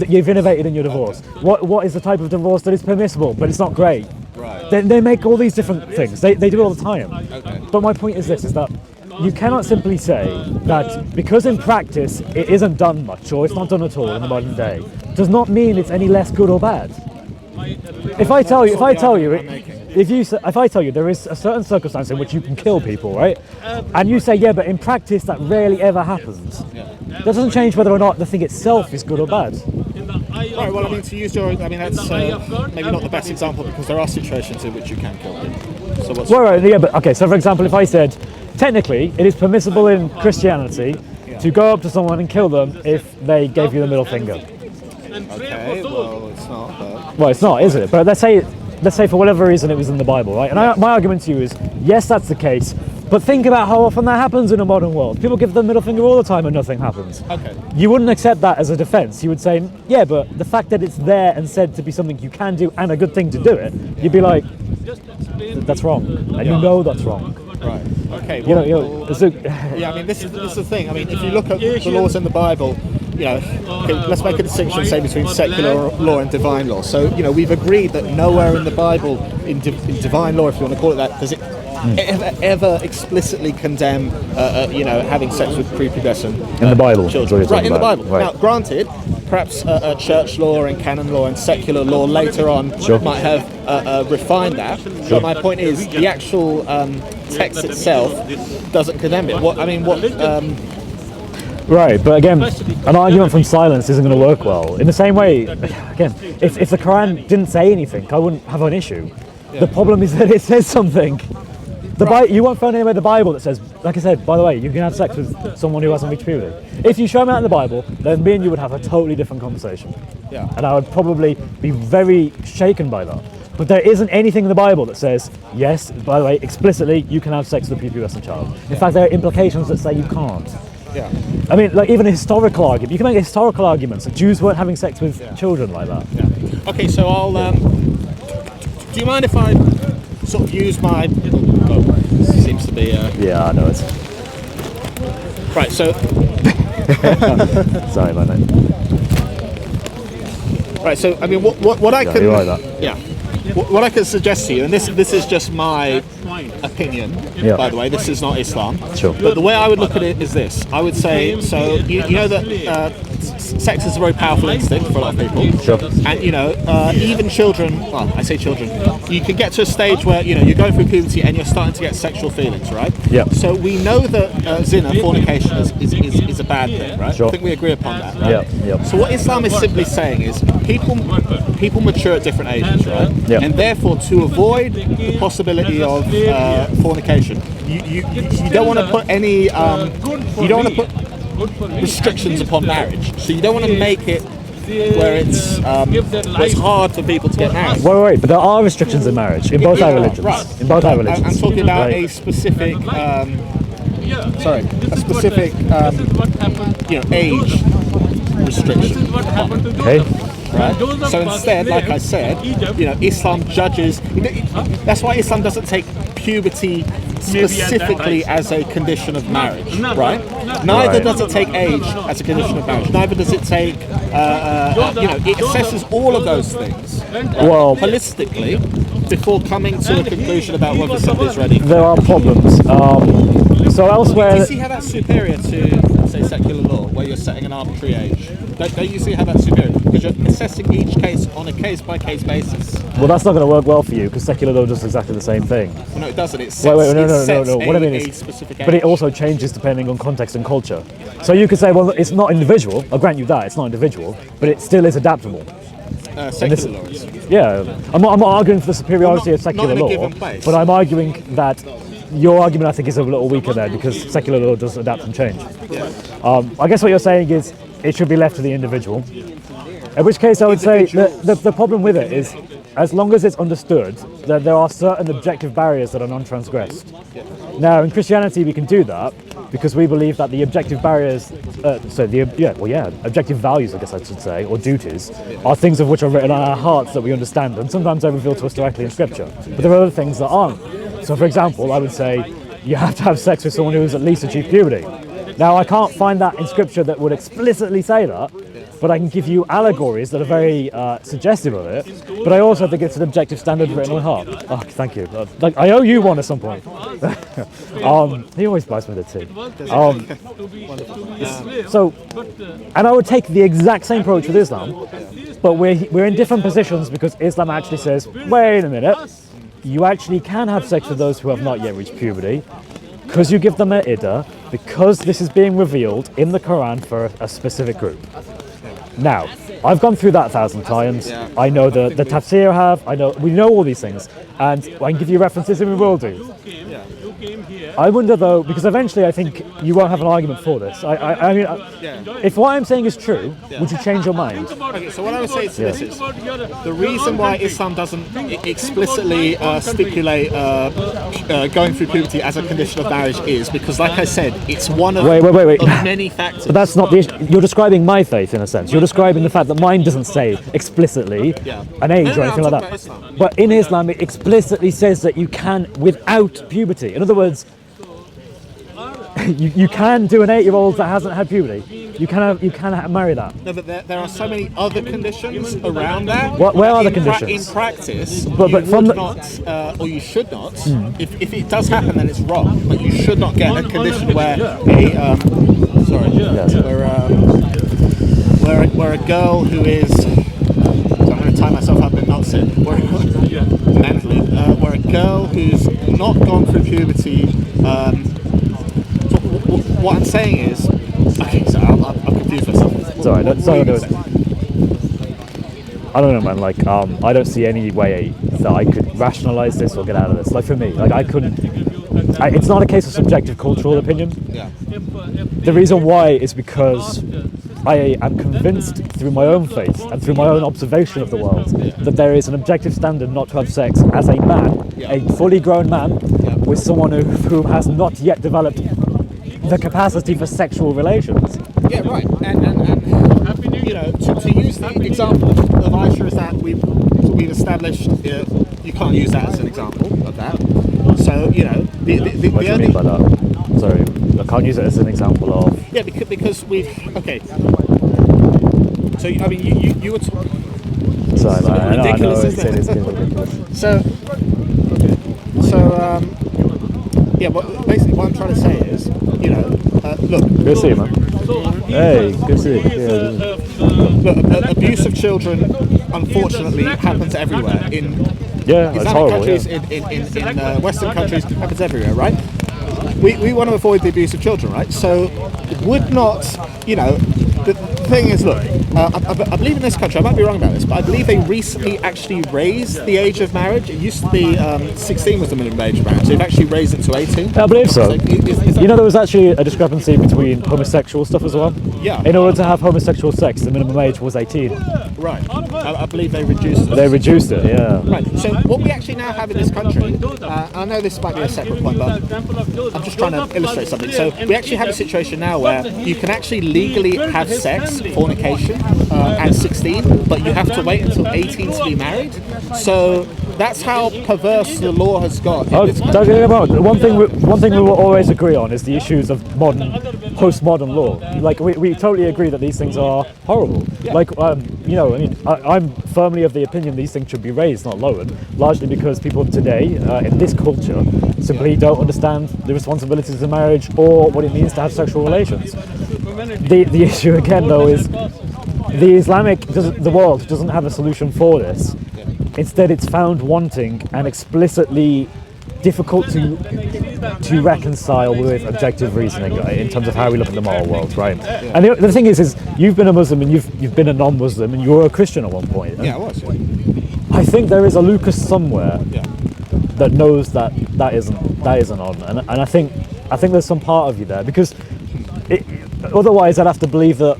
You've innovated in your divorce. What is the type of divorce that is permissible, but it's not great. Right. They make all these different things. They do it all the time. Okay. But my point is this: is that you cannot simply say that because in practice it isn't done much or it's not done at all in the modern day, does not mean it's any less good or bad. If I tell you there is a certain circumstance in which you can kill people, right? And you say, yeah, but in practice that rarely ever happens. That doesn't change whether or not the thing itself is good or bad. Right, well, I mean, to use your, I mean, that's maybe not the best example because there are situations in which you can kill people. So what's Right, yeah, but okay, so for example, if I said, technically, it is permissible in Christianity to go up to someone and kill them if they gave you the middle finger. Okay, well, it's not. But Well, it's not, is it? But let's say for whatever reason it was in the Bible, right? And my argument to you is, yes, that's the case, but think about how often that happens in a modern world. People give the middle finger all the time and nothing happens. Okay. You wouldn't accept that as a defense. You would say, yeah, but the fact that it's there and said to be something you can do and a good thing to do it, you'd be like, that's wrong. And you know that's wrong. Right. Okay. Yeah, I mean, this is the thing. I mean, if you look at the laws in the Bible, you know, okay, let's make a distinction, say, between secular law and divine law. So, you know, we've agreed that nowhere in the Bible, in divine law, if you want to call it that, does it ever explicitly condemn, you know, having sex with prepubescent in the Bible. children. Right, in the Bible. Right. Now, granted, perhaps church law and canon law and secular law later on might have refined that. But my point is, the actual text itself doesn't condemn it. Right, but again, an argument from silence isn't going to work well. In the same way, again, if the Quran didn't say anything, I wouldn't have an issue. The problem is that it says something. You won't find anywhere in the Bible that says, like I said, by the way, you can have sex with someone who hasn't reached puberty. If you show me out in the Bible, then me and you would have a totally different conversation. Yeah. And I would probably be very shaken by that. But there isn't anything in the Bible that says, yes, by the way, explicitly, you can have sex with a prepubescent child. In fact, there are implications that say you can't. Yeah. I mean, like even a historical argument. You can make historical arguments that Jews weren't having sex with children like that. Yeah. Okay, so I'll. Do you mind if I sort of use my? Seems to be. Yeah, I know it. Right. So. Sorry about that. Right. So I mean, what I can. You're right, that. Yeah. What I can suggest to you, and this is just my opinion, Yeah. by the way, this is not Islam. Sure. But the way I would look at it is this. I would say, so you know that sex is a very powerful instinct for a lot of people. Sure. And you know, even children, well, I say children, you can get to a stage where, you know, you're going through puberty and you're starting to get sexual feelings, right? Yeah. So we know that zina, fornication, is a bad thing, right? Sure. I think we agree upon that, right? Yeah. So what Islam is simply saying is people mature at different ages, right? Yeah. And therefore, to avoid the possibility of fornication, you don't want to put any you don't want to put restrictions upon marriage. So you don't want to make it where it's hard for people to get married. Wait, but there are restrictions in marriage in both our religions. Right. In both our religions. I'm talking about Right. a specific, age restriction. Okay. Right? So instead, like I said, you know, Islam judges. That's why Islam doesn't take puberty specifically as a condition of marriage, right? Neither Right. does it take age as a condition of marriage. Neither does it take, it assesses all of those things Well, holistically before coming to a conclusion about whether something is ready. there are problems. So Do elsewhere, you see how that's superior to, say, secular law, where you're setting an arbitrary age? Don't you see how that's superior? Because you're assessing each case on a case-by-case basis. well, that's not going to work well for you because secular law does exactly the same thing. Well, no, it doesn't. It sets, Wait, no. What I mean a is, specific age. but it also changes depending on context and culture. So you could say, well, it's not individual. I'll grant you that it's not individual, but it still is adaptable. Secular law is. Yeah, I'm not arguing for the superiority Well, of secular not in a law, given place. but I'm arguing that your argument, I think, is a little weaker there because secular law does adapt and change. I guess what you're saying is it should be left to the individual. In which case, I would say the problem with it is, as long as it's understood that there are certain objective barriers that are non-transgressed. Now, in Christianity, we can do that because we believe that the objective barriers, objective values, I guess I should say, or duties, are things of which are written on our hearts that we understand, and sometimes they're revealed to us directly in Scripture. But there are other things that aren't. So, for example, I would say you have to have sex with someone who has at least achieved puberty. Now, I can't find that in Scripture that would explicitly say that, but I can give you allegories that are very suggestive of it. But I also think it's an objective standard written on heart. Oh, thank you. Like I owe you one at some point. He always buys me the tea. And I would take the exact same approach with Islam, but we're in different positions because Islam actually says, wait a minute, you actually can have sex with those who have not yet reached puberty, because you give them an iddah, because this is being revealed in the Quran for a specific group. Now, I've gone through that 1,000 times. I know the tafsir we know all these things, and I can give you references and we will do. I wonder though, because eventually I think you won't have an argument for this. I mean, if what I'm saying is true, would you change your mind? Okay, so what I would say to this is the reason why Islam doesn't explicitly stipulate going through puberty as a condition of marriage is because, like I said, it's one of, Wait. of many factors. But that's not the issue. You're describing my faith in a sense. You're describing the fact that mine doesn't say explicitly an age or anything like that. But in Islam, it explicitly says that you can without puberty. In other words, you can do an 8-year-old that hasn't had puberty. You can marry that. No, but there are so many other conditions around that. Where are the conditions? In practice, But you from would not, or you should not. If it does happen, then it's wrong. But you should not get a condition where where a girl who is. So I'm going to tie myself up and not sit. Mentally, where a girl who's not gone through puberty. What I'm saying is, okay, so I'm confused myself. It's alright. I don't know, man. Like, I don't see any way that I could rationalize this or get out of this. Like for me, like I couldn't. it's not a case of subjective cultural opinion. Yeah. The reason why is because I am convinced through my own faith and through my own observation of the world that there is an objective standard not to have sex as a man, a fully grown man, with someone who has not yet developed the capacity for sexual relations. Yeah, right. And you know, to use the example of Aisha is that we've established you can't use that as an example of that. So you know, What do you mean by that? Sorry, I can't use it as an example of. Yeah, because we've okay. So I mean, you were talking. Sorry, I know Ridiculous, it's isn't it? ridiculous. So yeah. But basically, what I'm trying to say is, you know, look. Good to see you, man. Hey, good to see you. Look, abuse of children, unfortunately, happens everywhere. In Yeah, it's Islamic horrible. countries, Yeah. in Western countries, happens everywhere, right? We want to avoid the abuse of children, right? So, would not, you know, the thing is, look, I believe in this country, I might be wrong about this, but I believe they recently actually raised the age of marriage. It used to be 16 was the minimum age of marriage. They've actually raised it to 18. I believe so. Is that- You know, there was actually a discrepancy between homosexual stuff as well. Yeah. In order to have homosexual sex, the minimum age was 18. Right. I believe they reduced it. They reduced it, yeah. Right. So what we actually now have in this country, I know this might be a separate point, but I'm just trying to illustrate something. So we actually have a situation now where you can actually legally have sex, fornication, at 16, but you have to wait until 18 to be married. So that's how perverse the law has got. in Oh, this don't country. get me wrong. One thing we will always agree on is the issues of postmodern law. Like we totally agree that these things are horrible. Like you know, I mean, I'm firmly of the opinion these things should be raised, not lowered. Largely because people today in this culture simply don't understand the responsibilities of marriage or what it means to have sexual relations. The issue again, though, is the world doesn't have a solution for this. Instead, it's found wanting and explicitly difficult to reconcile with objective reasoning in terms of how we look at the moral world, right? Yeah. And the thing is you've been a Muslim and you've been a non-Muslim and you were a Christian at one point. Yeah, I was. I think there is a Lucas somewhere Yeah. that knows that isn't on, and I think there's some part of you there because otherwise I'd have to believe that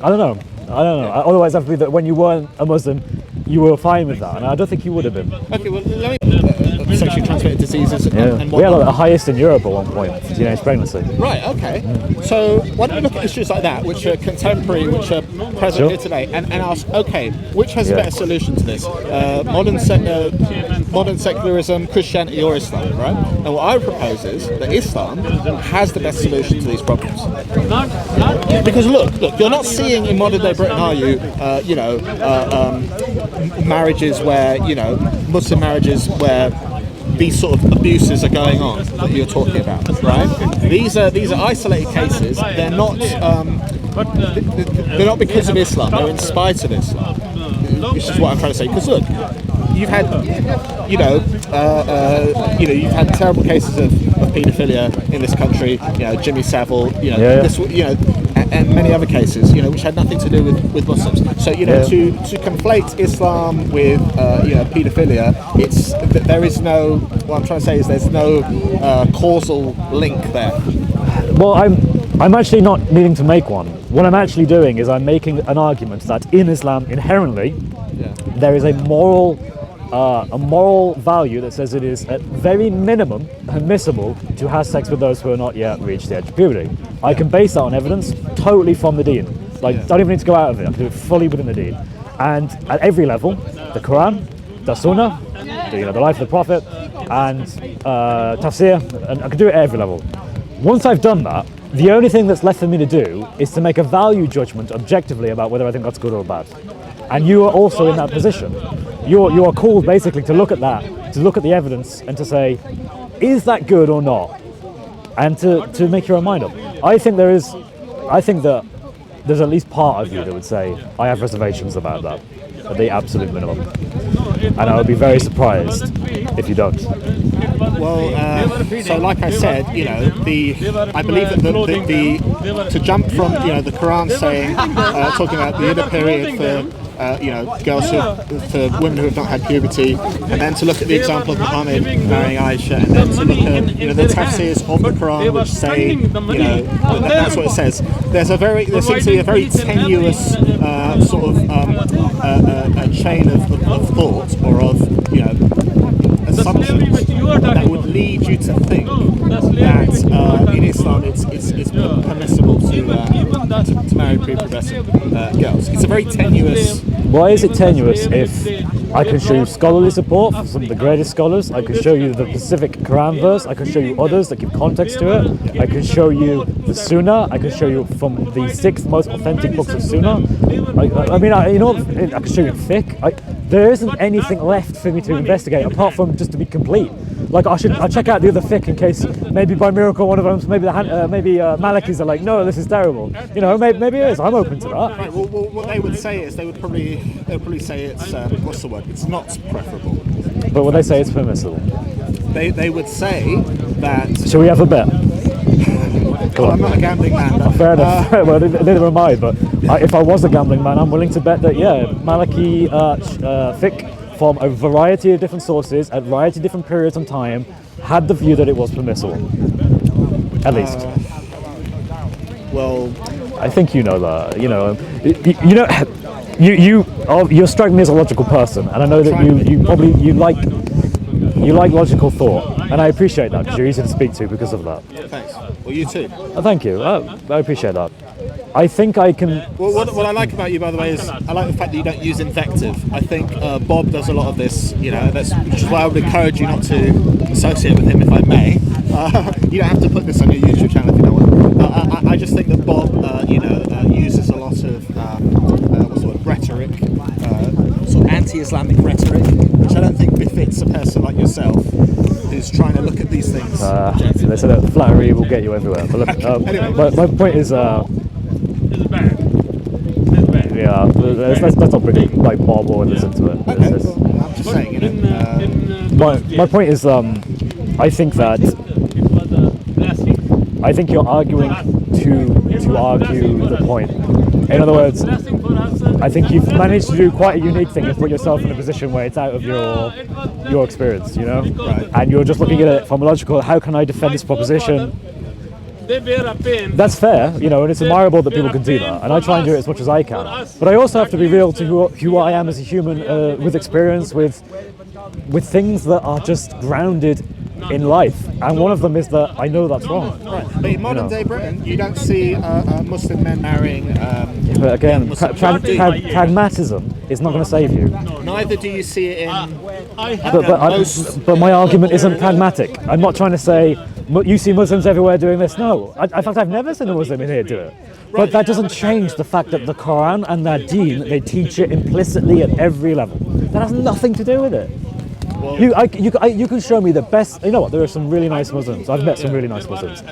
I don't know. Otherwise I'd have to believe that when you weren't a Muslim, you were fine with that, and I don't think you would have been. Okay, well, let me sexually transmitted diseases Yeah. and We had whatnot. the highest in Europe at one point for teenage pregnancy. Right, okay. So why don't we look at issues like that, which are contemporary, which are present Sure. here today, and ask, okay, which has a Yeah. better solution to this? Modern secularism, Christianity, or Islam, right? And what I propose is that Islam has the best solution to these problems. Because look, you're not seeing in modern day Britain, are you? Marriages where, you know, Muslim marriages where these sort of abuses are going on that you're talking about, right? These are isolated cases. They're not because of Islam. They're in spite of Islam. Which is what I'm trying to say. Because look, you've had, you've had terrible cases of paedophilia in this country. You know, Jimmy Savile. You know, Yeah. this. You know. And many other cases, you know, which had nothing to do with Muslims. So, you know, to conflate Islam with, paedophilia, there is no. What I'm trying to say is there's no causal link there. Well, I'm actually not needing to make one. What I'm actually doing is I'm making an argument that in Islam inherently there is a moral value that says it is at very minimum permissible to have sex with those who are not yet reached the age of puberty. I can base that on evidence totally from the Deen. Don't even need to go out of it. I can do it fully within the Deen. And at every level, the Quran, the Sunnah, the life of the Prophet, and tafsir, and I can do it at every level. Once I've done that, the only thing that's left for me to do is to make a value judgment objectively about whether I think that's good or bad. And you are also in that position. You are called basically to look at that, to look at the evidence and to say, is that good or not? And to make your own mind up. I think that there's at least part of you that would say, I have reservations about that, at the absolute minimum. And I would be very surprised if you don't. Well, so like I said, you know, I believe that to jump from, you know, the Quran saying, talking about the inner period girls for women who have not had puberty, and then to look at the example of Muhammad marrying Aisha, and then to look at the tafsirs of the Quran which say, that's what it says. There seems to be a very tenuous sort of a chain of thought or of assumptions that would lead you to think that in Islam it's permissible to marry pre-pubescent girls. It's a very tenuous. Why is it tenuous if I can show you scholarly support from some of the greatest scholars? I can show you the specific Quran verse. I can show you others that give context to it. I can show you the Sunnah. I can show you from the 6 most authentic books of Sunnah. I can show you fiqh. There isn't anything left for me to investigate apart from just to be complete. Like I'll check out the other fiqh in case maybe by miracle one of them, maybe Malikis are like, no, this is terrible. Maybe it is. I'm open to that. Right. Well, what they would say is they would probably say it's what's the word? It's not preferable. But would they say it's permissible? They would say that. Shall we have a bet? Well, I'm not a gambling man. Fair enough. Well, neither am I. But if I was a gambling man, I'm willing to bet that Maliki fiqh from a variety of different sources at a variety of different periods in time had the view that it was permissible. At least. Well, I think you know that. You're striking me as a logical person, and I know that you like logical thought, and I appreciate that because you're easy to speak to because of that. thanks. Well, you too. Thank you. I appreciate that. I think I can. Well, what I like about you, by the way, is I like the fact that you don't use invective. I think Bob does a lot of this. Which is why I would encourage you not to associate with him, if I may. You don't have to put this on your YouTube channel if you don't want. I just think that Bob, uses a lot of rhetoric, sort of anti-Islamic rhetoric, which I don't think befits a person like yourself who's trying to look at these things. They said that flattery will get you everywhere. But look, Anyway. my point is. It's bad. It's bad. Yeah, let's not bring it like Bob or listen to it. Okay, well, I'm just saying, My point is, I think that I think you're arguing to argue the point. In other words, I think you've managed to do quite a unique thing and put yourself in a position where it's out of your experience, Right. and you're just looking at it from a logical. How can I defend this proposition? That's fair, and it's admirable that people can do that, and I try and do it as much as I can. But I also have to be real to who I am as a human, with experience, with things that are just grounded in life, and one of them is that I know that's wrong. Right. But in modern day Britain, you don't see Muslim men marrying. But again, Muslim pragmatism is not going to save you. Neither do you see it in. But my argument isn't pragmatic. I'm not trying to say you see Muslims everywhere doing this. No, in fact, I've never seen a Muslim in here do it. But that doesn't change the fact that the Quran and their deen, they teach it implicitly at every level. That has nothing to do with it. You can show me the best. You know what? There are some really nice Muslims. I've met some really nice Muslims.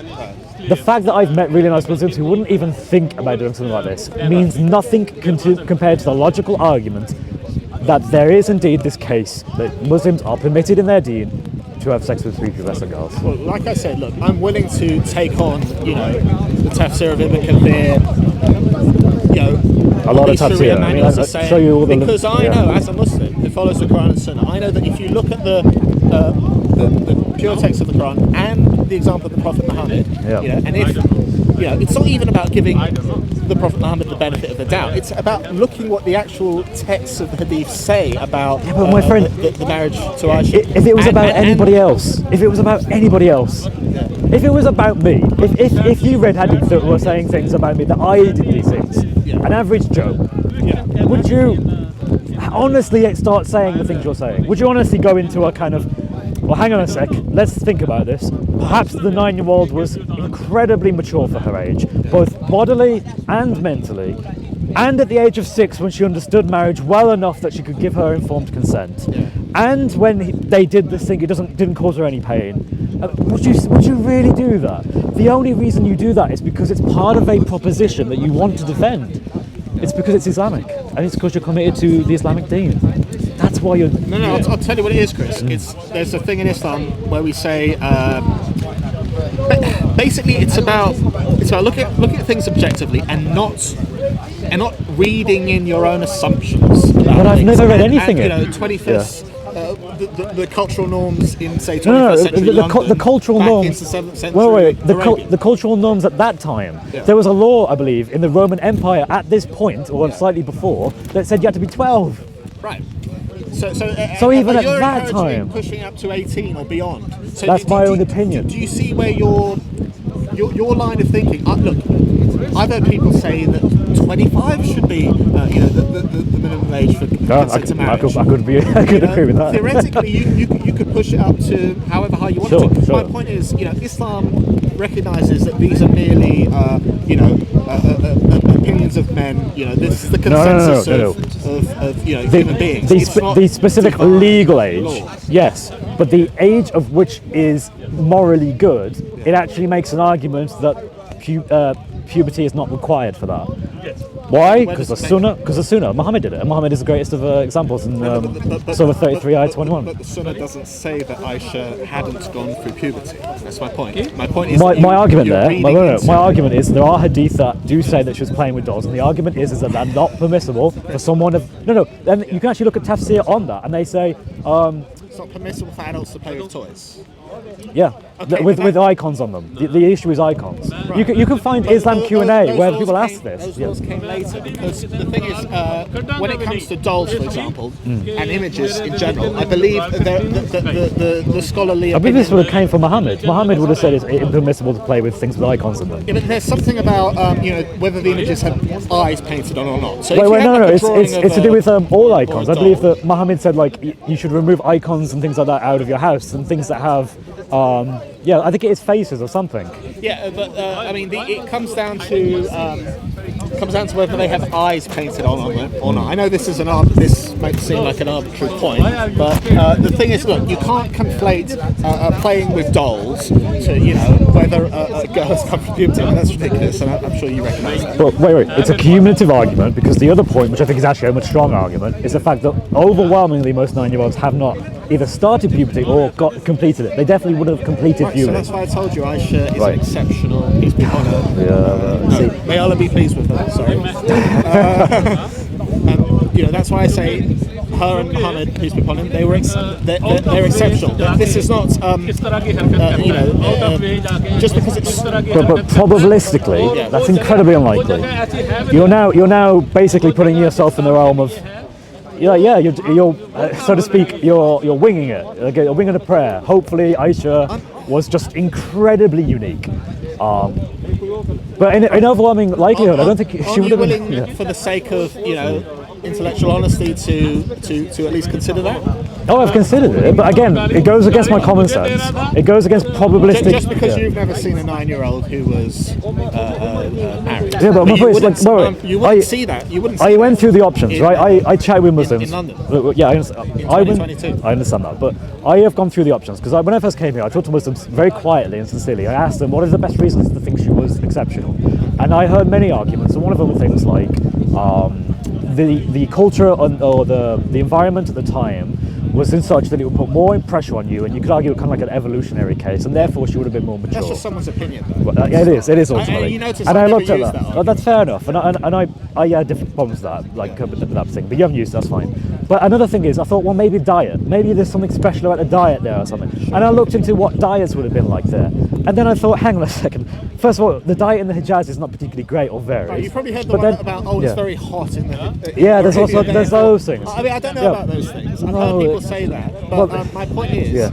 The fact that I've met really nice Muslims who wouldn't even think about doing something like this means nothing compared to the logical argument that there is indeed this case that Muslims are permitted in their deen to have sex with prepubescent girls. Well, like I said, look, I'm willing to take on, the tafsir of Ibn Kathir, a lot of tafsir. I'll show you all the because I know, as a Muslim who follows the Quran and Sunnah, I know that if you look at the pure text of the Quran and the example of the Prophet Muhammad, and if it's not even about giving the Prophet Muhammad the benefit of the doubt. It's about looking what the actual texts of the Hadith say about but my friend, the marriage to Aisha. If it was about anybody else, if it was about anybody else, if it was about me, if you read Hadith that were saying things about me that I did these things, an average Joe, would you honestly start saying the things you're saying? Would you honestly go into a kind of, well, hang on a sec, let's think about this. Perhaps the 9-year-old was incredibly mature for her age, both bodily and mentally, and at the age of 6 when she understood marriage well enough that she could give her informed consent. And when they did this thing, it didn't cause her any pain. Would you really do that? The only reason you do that is because it's part of a proposition that you want to defend. It's because it's Islamic, and it's because you're committed to the Islamic deen. That's why you're. No. I'll tell you what it is, Chris. There's a thing in Islam where we say, basically, it's about looking at things objectively and and not reading in your own assumptions. But I've never read anything and, in. 21st. The cultural norms in say 21st No, century London, the cultural back norms. into 7th century Wait. Arabia. The cultural norms at that time. Yeah. There was a law, I believe, in the Roman Empire at this point, or slightly before, that said you had to be 12. Right. So even at you're that encouraging time, pushing up to 18 or beyond. So that's my own opinion. Do you see where your line of thinking? Look, I've heard people say that 25 should be, the minimum age for consent to marriage. I could agree with that. Theoretically, you could push it up to however high you want to. Sure. My point is, Islam recognises that these are merely, opinions of men. This is the consensus of human beings. The specific legal age, yes, but the age of which is morally good, it actually makes an argument that puberty is not required for that. Why? Because the Sunnah. Muhammad did it, and Muhammad is the greatest of examples in Surah 33, ayah 21. But the Sunnah doesn't say that Aisha hadn't gone through puberty. That's my point. My point is my argument is there are hadith that do say that she was playing with dolls, and the argument is that that's not permissible for someone of Then you can actually look at tafsir on that, and they say it's not permissible for adults to play with toys. Yeah, with icons on them. The issue is icons. Right. You can find Islam Q&A where people ask this. Those laws came later because the thing is, when it comes to dolls, for example, and images in general, I believe the scholarly opinion... I believe this would have came from Muhammad. Muhammad would have said it's impermissible to play with things with icons in them. Yeah, but there's something about whether the images have eyes painted on or not. So it's to do with all icons. I believe that Muhammad said you should remove icons and things like that out of your house, and things that have I think it is faces or something. Yeah, but it comes down to whether they have eyes painted on them or not. I know this might seem like an arbitrary point, but the thing is, look, you can't conflate playing with dolls to whether a girl has come from puberty. That's ridiculous, and I'm sure you recognise that. But wait, it's a cumulative argument, because the other point, which I think is actually a much stronger argument, is the fact that overwhelmingly most 9-year-olds have not either started puberty or completed it. They definitely would have completed puberty. So that's why I told you Aisha is an exceptional, peace be upon her. May Allah be pleased with her, sorry. That's why I say her and Muhammad, peace be upon him, they're exceptional. This is not, just because it's... But probabilistically, that's incredibly unlikely. You're now basically putting yourself in the realm of... You're so to speak, you're winging it. Okay, you're winging a prayer. Hopefully, Aisha was just incredibly unique. But in overwhelming likelihood, I don't think she would have been willing, for the sake of intellectual honesty, to at least consider that. Oh, I've considered it, but again, it goes against my common sense. It goes against probabilistic. Just because you've never seen a 9-year-old who was married. Yeah, but my point is you wouldn't see that. You wouldn't. I went through the options, right? I chat with Muslims. In London. Yeah, I understand. I understand that, but I have gone through the options, because when I first came here, I talked to Muslims very quietly and sincerely. I asked them what are the best reasons to think she was exceptional, and I heard many arguments. And one of them were things like the culture or the environment at the time was in such that it would put more pressure on you, and you could argue kind of like an evolutionary case, and therefore she would have been more mature. That's just someone's opinion. It is ultimately. And I looked at that. That's fair enough, and I had different problems with that, like that thing. But you haven't used it, that's fine. But another thing is, I thought, well, maybe diet. Maybe there's something special about the diet there or something. And I looked into what diets would have been like there, and then I thought, hang on a second. First of all, the diet in the Hijaz is not particularly great or varied. Right, you probably heard the one about it's very hot in the. There's those things. I mean, I don't know about those things. I've heard people say that, but my point is,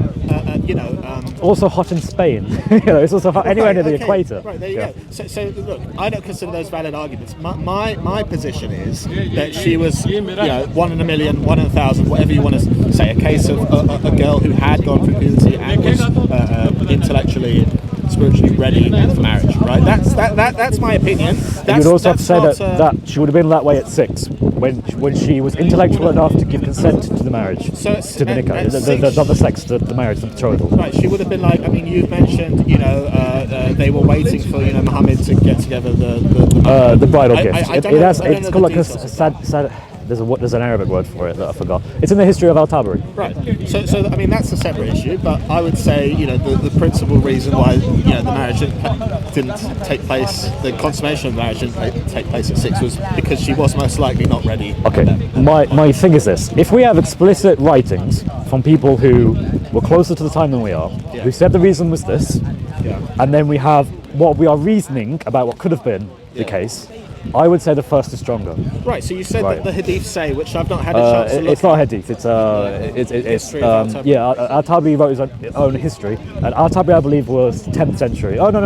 also hot in Spain. It's also hot anywhere near the equator. Right, there you go. So look, I don't consider those valid arguments. My position is that she was, 1 in a million, 1 in 1,000, whatever you want to say, a case of a girl who had gone through puberty and was intellectually, spiritually ready for marriage. Right? That's my opinion. You'd also have to say that she would have been that way at 6 when she was intellectual enough to give consent to the marriage, to the nikah, not the sex, the marriage, the betrothal. Right, she would have been like, I mean, you've mentioned, they were waiting for Muhammad to get together the bridal gift. It's called like a there's an Arabic word for it that I forgot. It's in the history of Al-Tabari. Right. So I mean, that's a separate issue. But I would say, the principal reason why the marriage didn't take place, the consummation of the marriage didn't take place at 6 was because she was most likely not ready. Okay. My thing is this: if we have explicit writings from people who were closer to the time than we are, who said the reason was this, and then we have what we are reasoning about what could have been the case, I would say the first is stronger. Right. So you said Right. that the hadith say, which I've not had a chance to look It's not at. hadith. It's History of Al-Tabari. Al-Tabari wrote his own history, and Al-Tabari, I believe, was 10th century. Oh no,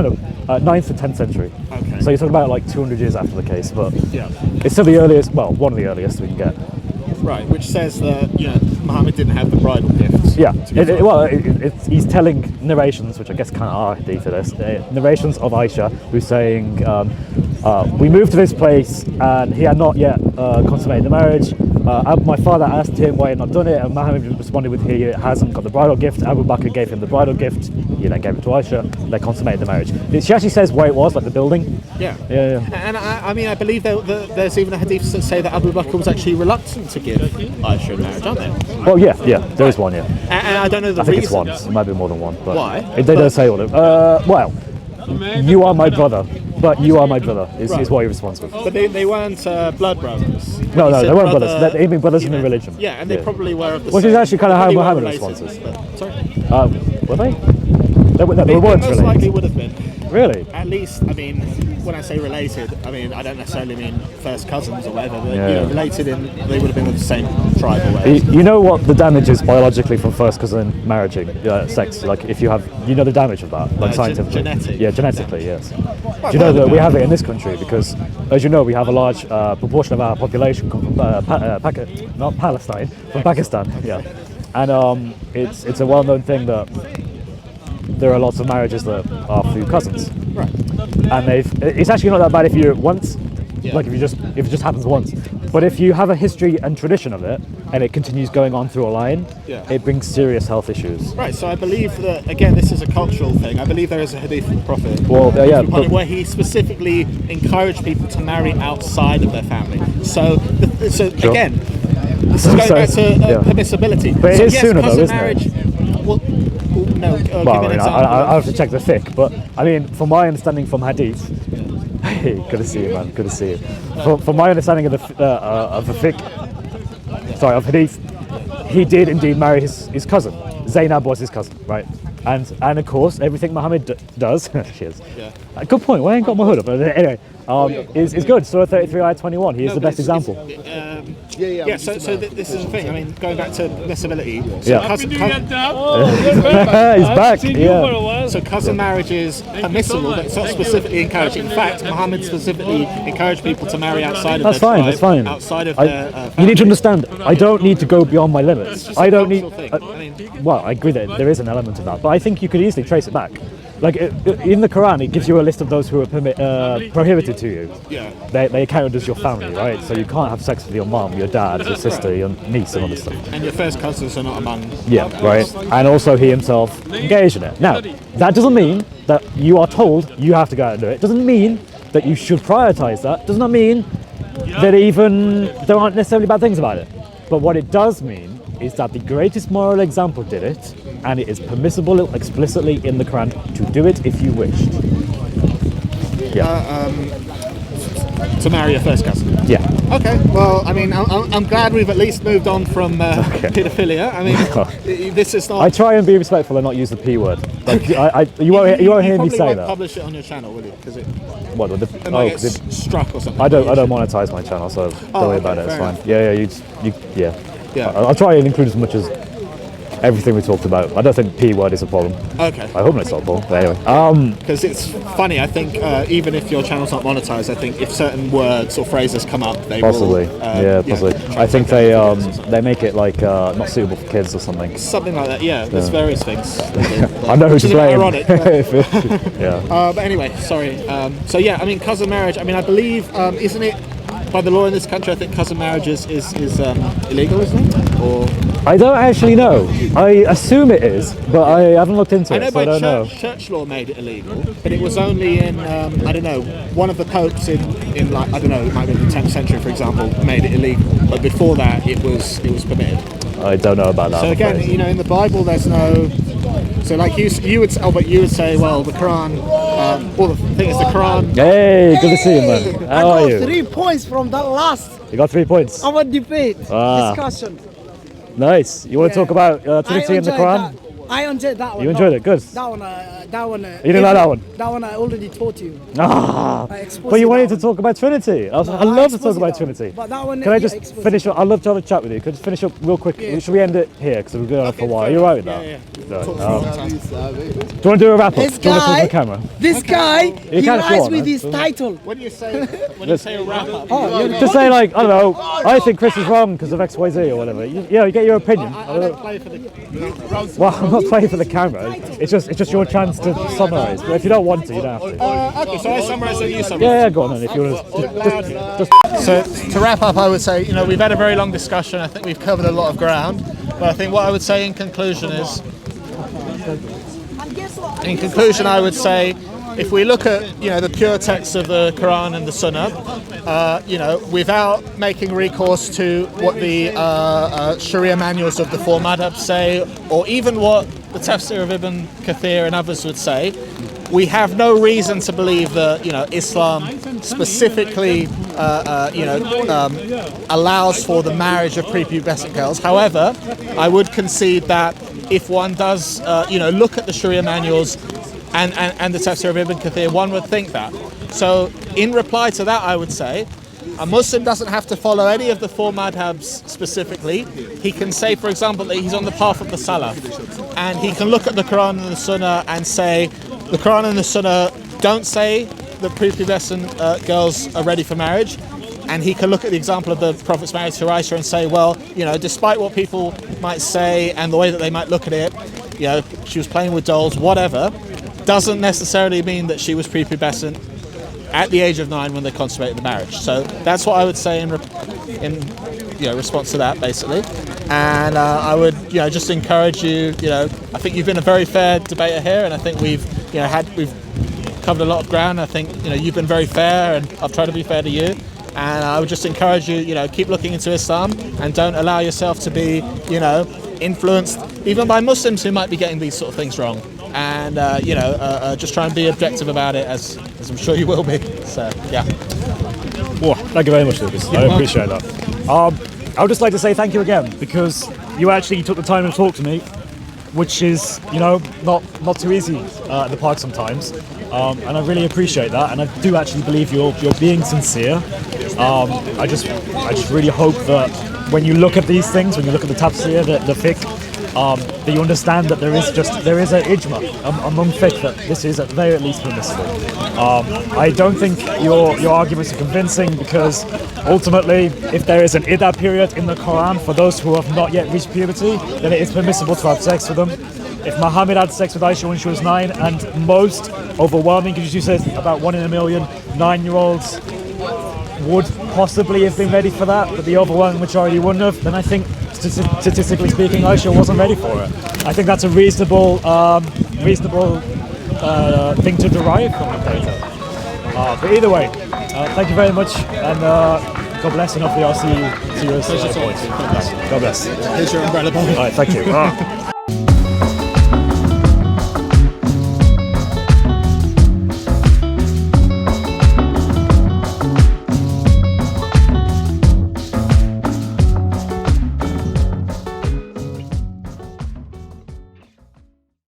9th to 10th century. Okay. So you're talking about like 200 years after the case, but Yeah. it's still the earliest. Well, one of the earliest we can get. Right. Which says that Muhammad didn't have the bridal gifts. Yeah. He's telling narrations, which I guess kind of are hadith for this. Narrations of Aisha, who's saying, "We moved to this place, and he had not yet consummated the marriage. My father asked him why he had not done it, and Muhammad responded with, he hasn't got the bridal gift. Abu Bakr gave him the bridal gift. He then gave it to Aisha. They consummated the marriage." She actually says where it was, like the building. Yeah. Yeah. And I mean, I believe there's even a hadith that say that Abu Bakr was actually reluctant to give Aisha in marriage, aren't there? Well, yeah, there is one, yeah. And I don't know the I think reason. it's one. It might be more than one. But Why? They don't say all of it. Well, you are my brother, but you are my brother is what he responds with. But they weren't blood brothers. No, He said they weren't brothers. They mean brothers in the religion. Yeah, and they probably were of the Which same. is actually kind of how They Muhammad weren't related, responds. but- Sorry? Were they? They They weren't most likely related. would have been. Really? At least, I mean, when I say related, I mean I don't necessarily mean first cousins or whatever, but Yeah. related in they would have been of the same tribe or whatever. You know what the damage is biologically from first cousin marrying, sex? Like if you have, the damage of that, like scientifically. genetic. Yeah, genetically, yes. Do you know that we have it in this country because, as you know, we have a large proportion of our population come from not Palestine, from Pakistan. Yeah, and it's a well-known thing that there are lots of marriages that are through cousins. Right. And it's actually not that bad if you do it once, Yeah. like if it just happens once. But if you have a history and tradition of it, and it continues going on through a line, Yeah. it brings serious health issues. Right, so I believe that, again, this is a cultural thing. I believe there is a hadith from the Prophet where he specifically encouraged people to marry outside of their family. So Sure. again, this is going back to permissibility. But it so is yes, sooner though, cousin isn't it? marriage. Well, no, give Well, me I an mean, example. I have to check the fiqh, but I mean, from my understanding from hadith, hey, good to see you, man. Good to see you. From my understanding of the fiqh, sorry, of hadith, he did indeed marry his cousin. Zainab was his cousin, right? And of course, everything Muhammad does. Cheers. Yeah. Good point. Well, I ain't got my hood up. But anyway, is good. Surah 33, ayah 21. He is the best example. So this is the thing. I mean, going back to permissibility. So Yeah. Oh, He's back. Yeah. So cousin marriage is permissible, but it's not specifically encouraged. In fact, Muhammad specifically encouraged people to marry outside of That's their fine. tribe, That's fine. outside of I- their you family. need to understand. I don't need to go beyond my limits. just I a don't need. cultural thing. I mean- well, I agree that there is an element of that, but I think you could easily trace it back. Like in the Quran, it gives you a list of those who are prohibited to you. Yeah. They counted as your family, right? So you can't have sex with your mom, your dad, your sister, your niece, and all this stuff. And your first cousins are not among. Yeah, right. And also he himself engaged in it. Now, that doesn't mean that you are told you have to go out and do it. Doesn't mean that you should prioritize that. Does not mean that even there aren't necessarily bad things about it. But what it does mean is that the greatest moral example did it, and it is permissible explicitly in the Quran to do it if you wished. To marry a first cousin. Yeah. Okay. Well, I mean, I'm glad we've at least moved on from paedophilia. I mean, this is not. I try and be respectful and not use the P word. Like, you won't hear me probably say won't that. Publish it on your channel, will you? Because it What? With might get struck or something. I don't monetize my channel, so don't worry about it. It's fair fine. Yeah. Yeah. I'll try and include as much as everything we talked about. I don't think P word is a problem. Okay. I hope it's not a problem. But anyway, Because it's funny, I think even if your channel's not monetized, I think if certain words or phrases come up, they possibly. will. Possibly. I think they make it like not suitable for kids or something. Something like that. Yeah. There's various things. I know who Which to is a bit blame. ironic. But, Yeah. but anyway, sorry. So yeah, I mean, cousin marriage. I mean, I believe isn't it by the law in this country? I think cousin marriage is illegal, isn't it? Or I don't actually know. I assume it is, but I haven't looked into I it, know so I by don't know. church law made it illegal, but it was only in I don't know, one of the popes in in like, I don't know, it might be the 10th century, for example, made it illegal. But before that, it was permitted. I don't know about that. So again, you know, in the Bible, there's no. So like you would say, well, the Quran. Well, the thing is, the Quran. Hey, good to see you, man. How are you? 3 points from that last You got 3 points. our debate discussion. Nice. You want to talk about Trinity and the Quran? I enjoyed that one. You enjoyed it? Good. That one. You didn't like that one? That one I already taught you. Ah, I exposed but you that wanted to one. talk about Trinity. I I love to talk exposed about that one. Trinity. But that one, Can I yeah, just exposed finish it. up? I'd love to have a chat with you. Could I just finish up real quick? Should we end it here? Because we've been on for a while. Are you alright with that? Yeah. Do you want to do a wrap up? This Do you want to talk to guy, the camera? this guy, You he can if you lies want, with man. his title. When you say a wrap up, Just say like, I don't know, I think Chris is wrong because of X, Y, Z or whatever. You get your opinion. I don't play for the. Well, I'm not playing for the camera. It's just your chance to summarise. But if you don't want to, you don't have to. Okay, so I summarise and you summarise. Yeah, go on then. If you want to, just So to wrap up, I would say, you know, we've had a very long discussion. I think we've covered a lot of ground. But I think what I would say in conclusion is, I would say, if we look at, you know, the pure text of the Quran and the Sunnah, you know, without making recourse to what the Sharia manuals of the four madhabs say, or even what the Tafsir of Ibn Kathir and others would say, we have no reason to believe that, you know, Islam specifically, allows for the marriage of prepubescent girls. However, I would concede that if one does, look at the Sharia manuals and the Tafsir of Ibn Kathir, one would think that. So, in reply to that, I would say, a Muslim doesn't have to follow any of the four madhabs specifically. He can say, for example, that he's on the path of the Salaf, and he can look at the Quran and the Sunnah and say, the Quran and the Sunnah don't say that prepubescent girls are ready for marriage, and he can look at the example of the Prophet's marriage to Aisha and say, well, you know, despite what people might say and the way that they might look at it, you know, she was playing with dolls, whatever, doesn't necessarily mean that she was prepubescent at the age of 9 when they consummated the marriage. So that's what I would say in response to that, basically. And I would, you know, just encourage you. You know, I think you've been a very fair debater here, and I think we've covered a lot of ground. I think, you know, you've been very fair, and I've tried to be fair to you. And I would just encourage you, you know, keep looking into Islam and don't allow yourself to be, you know, influenced even by Muslims who might be getting these sort of things wrong. And just try and be objective about it, as I'm sure you will be. So yeah. Well, thank you very much, Lucas. I appreciate that. I would just like to say thank you again, because you actually took the time to talk to me, which is, you know, not too easy at the park sometimes. And I really appreciate that, and I do actually believe you're being sincere. I just really hope that when you look at these things, when you look at the tafsir, the fiqh, that you understand that there is an ijma among fiqh that this is at the very least permissible. I don't think your arguments are convincing, because ultimately, if there is an iddah period in the Quran for those who have not yet reached puberty, then it is permissible to have sex with them. If Muhammad had sex with Aisha when she was 9, and most overwhelming, because you said about 1 in a million 9-year-olds would possibly have been ready for that, but the overwhelming majority wouldn't have, then I think, statistically speaking, Aisha wasn't ready for it. I think that's a reasonable thing to derive from the data. But either way, thank you very much, and God bless, and hopefully I'll see you at some point. God bless. Here's your umbrella. All right, thank you.